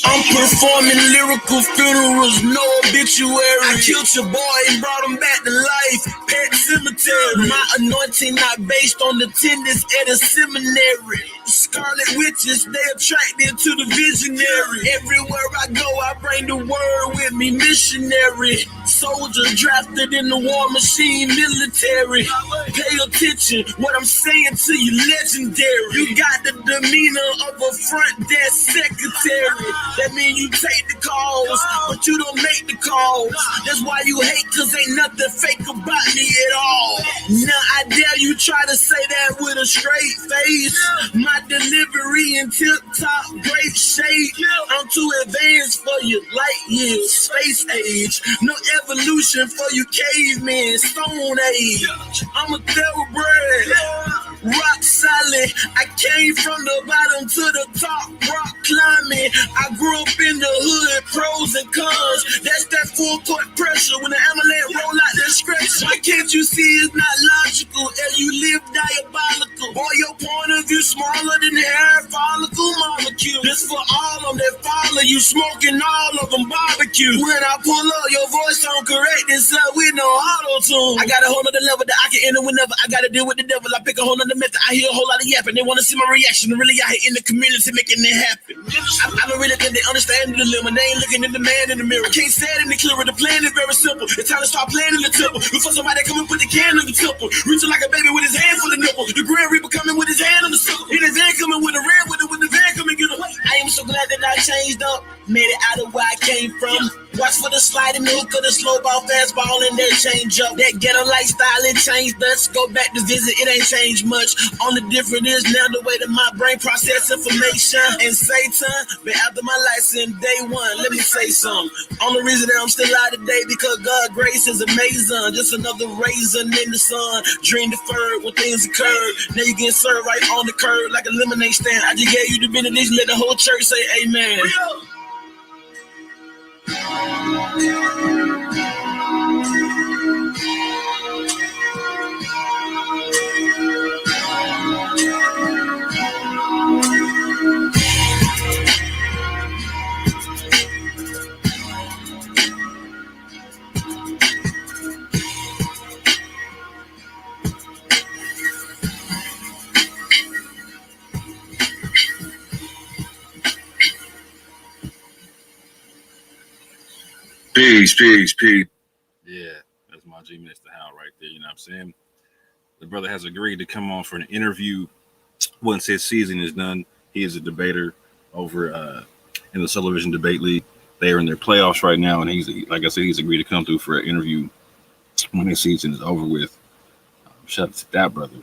I'm performing lyrical funerals, no obituary. I killed your boy and brought him back to life. Pet cemetery. My anointing not based on attendance at a seminary. Scarlet witches, they attracted to the visionary. Everywhere I go, I bring the word with me, missionary. Soldier drafted in the war machine, military. Pay attention, what I'm saying to you, legendary. You got the demeanor of a front desk secretary. That means you take the calls, but you don't make the calls. That's why you hate, cause ain't nothing fake about me at all. Now I dare you try to say that with a straight face. My delivery in tip-top great shape. I'm too advanced for you, light years, space age. No evolution for you cavemen, stone age. I'm a thoroughbred, rock solid. I came from the bottom to the top, rock climbing. I grew up in the hood, pros and cons. That's that full court pressure when the Amalek roll out that stretch. Why can't you see it's not logical? And you live diabolical. Boy, your point of view smaller than hair follicle molecule. This for all of them that follow you, smoking all of them barbecue. you. When I pull up, your voice don't correct itself with no auto-tune. I got a whole nother level that I can enter whenever I gotta deal with the devil. I pick a whole nother method. I hear a whole lot of yapping. They wanna see my reaction. Really out here in the community making it happen. I don't really think they understand the dilemma. They ain't looking at the man in the mirror. Can't say it any clearer. The plan is very simple. It's time to start playing in the temple. Look for somebody come and put the can in the temple. Reaching like a baby with his hand full of nipple. The Grim Reaper coming with his hand on the sickle. In his van coming with a red with the van coming get away. I am so glad that I changed up. Made it out of where I came from. Watch for the sliding hook of the slow ball, fastball, and their change up. That ghetto lifestyle, it changed us. Go back to visit, it ain't changed much. Only difference is now the way that my brain process information. And Satan, been after my life since day one. Let me say something. Only reason that I'm still alive today because God's grace is amazing. Just another raisin in the sun. Dream deferred when things occurred. Now you getting served right on the curb like a lemonade stand. I just gave you the benediction, let the whole church say amen. Peace. Yeah, that's my G Mr. Hal right there. You know what I'm saying? The brother has agreed to come on for an interview once his season is done. He is a debater over in the Television Debate League. They are in their playoffs right now, and he's, like I said, he's agreed to come through for an interview when his season is over with. Shout out to that brother.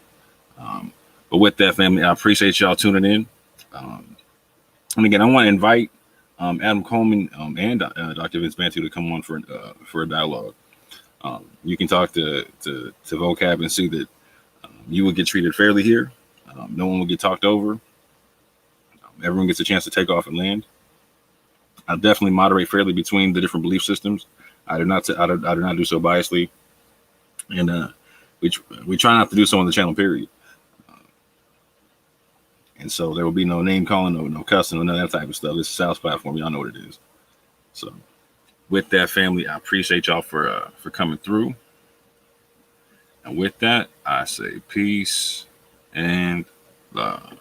But with that, family, I appreciate y'all tuning in. And again, I want to invite Adam Coleman and Dr. Vince Bantu to come on for a dialogue. You can talk to Vocab and see that you will get treated fairly here. No one will get talked over. Everyone gets a chance to take off and land. I definitely moderate fairly between the different belief systems. I do not do so biasly, and we try not to do so on the channel. Period. And so there will be no name calling, no cussing, none of that type of stuff. It's a Sal's platform. Y'all know what it is. So with that, family, I appreciate y'all for coming through. And with that, I say peace and love.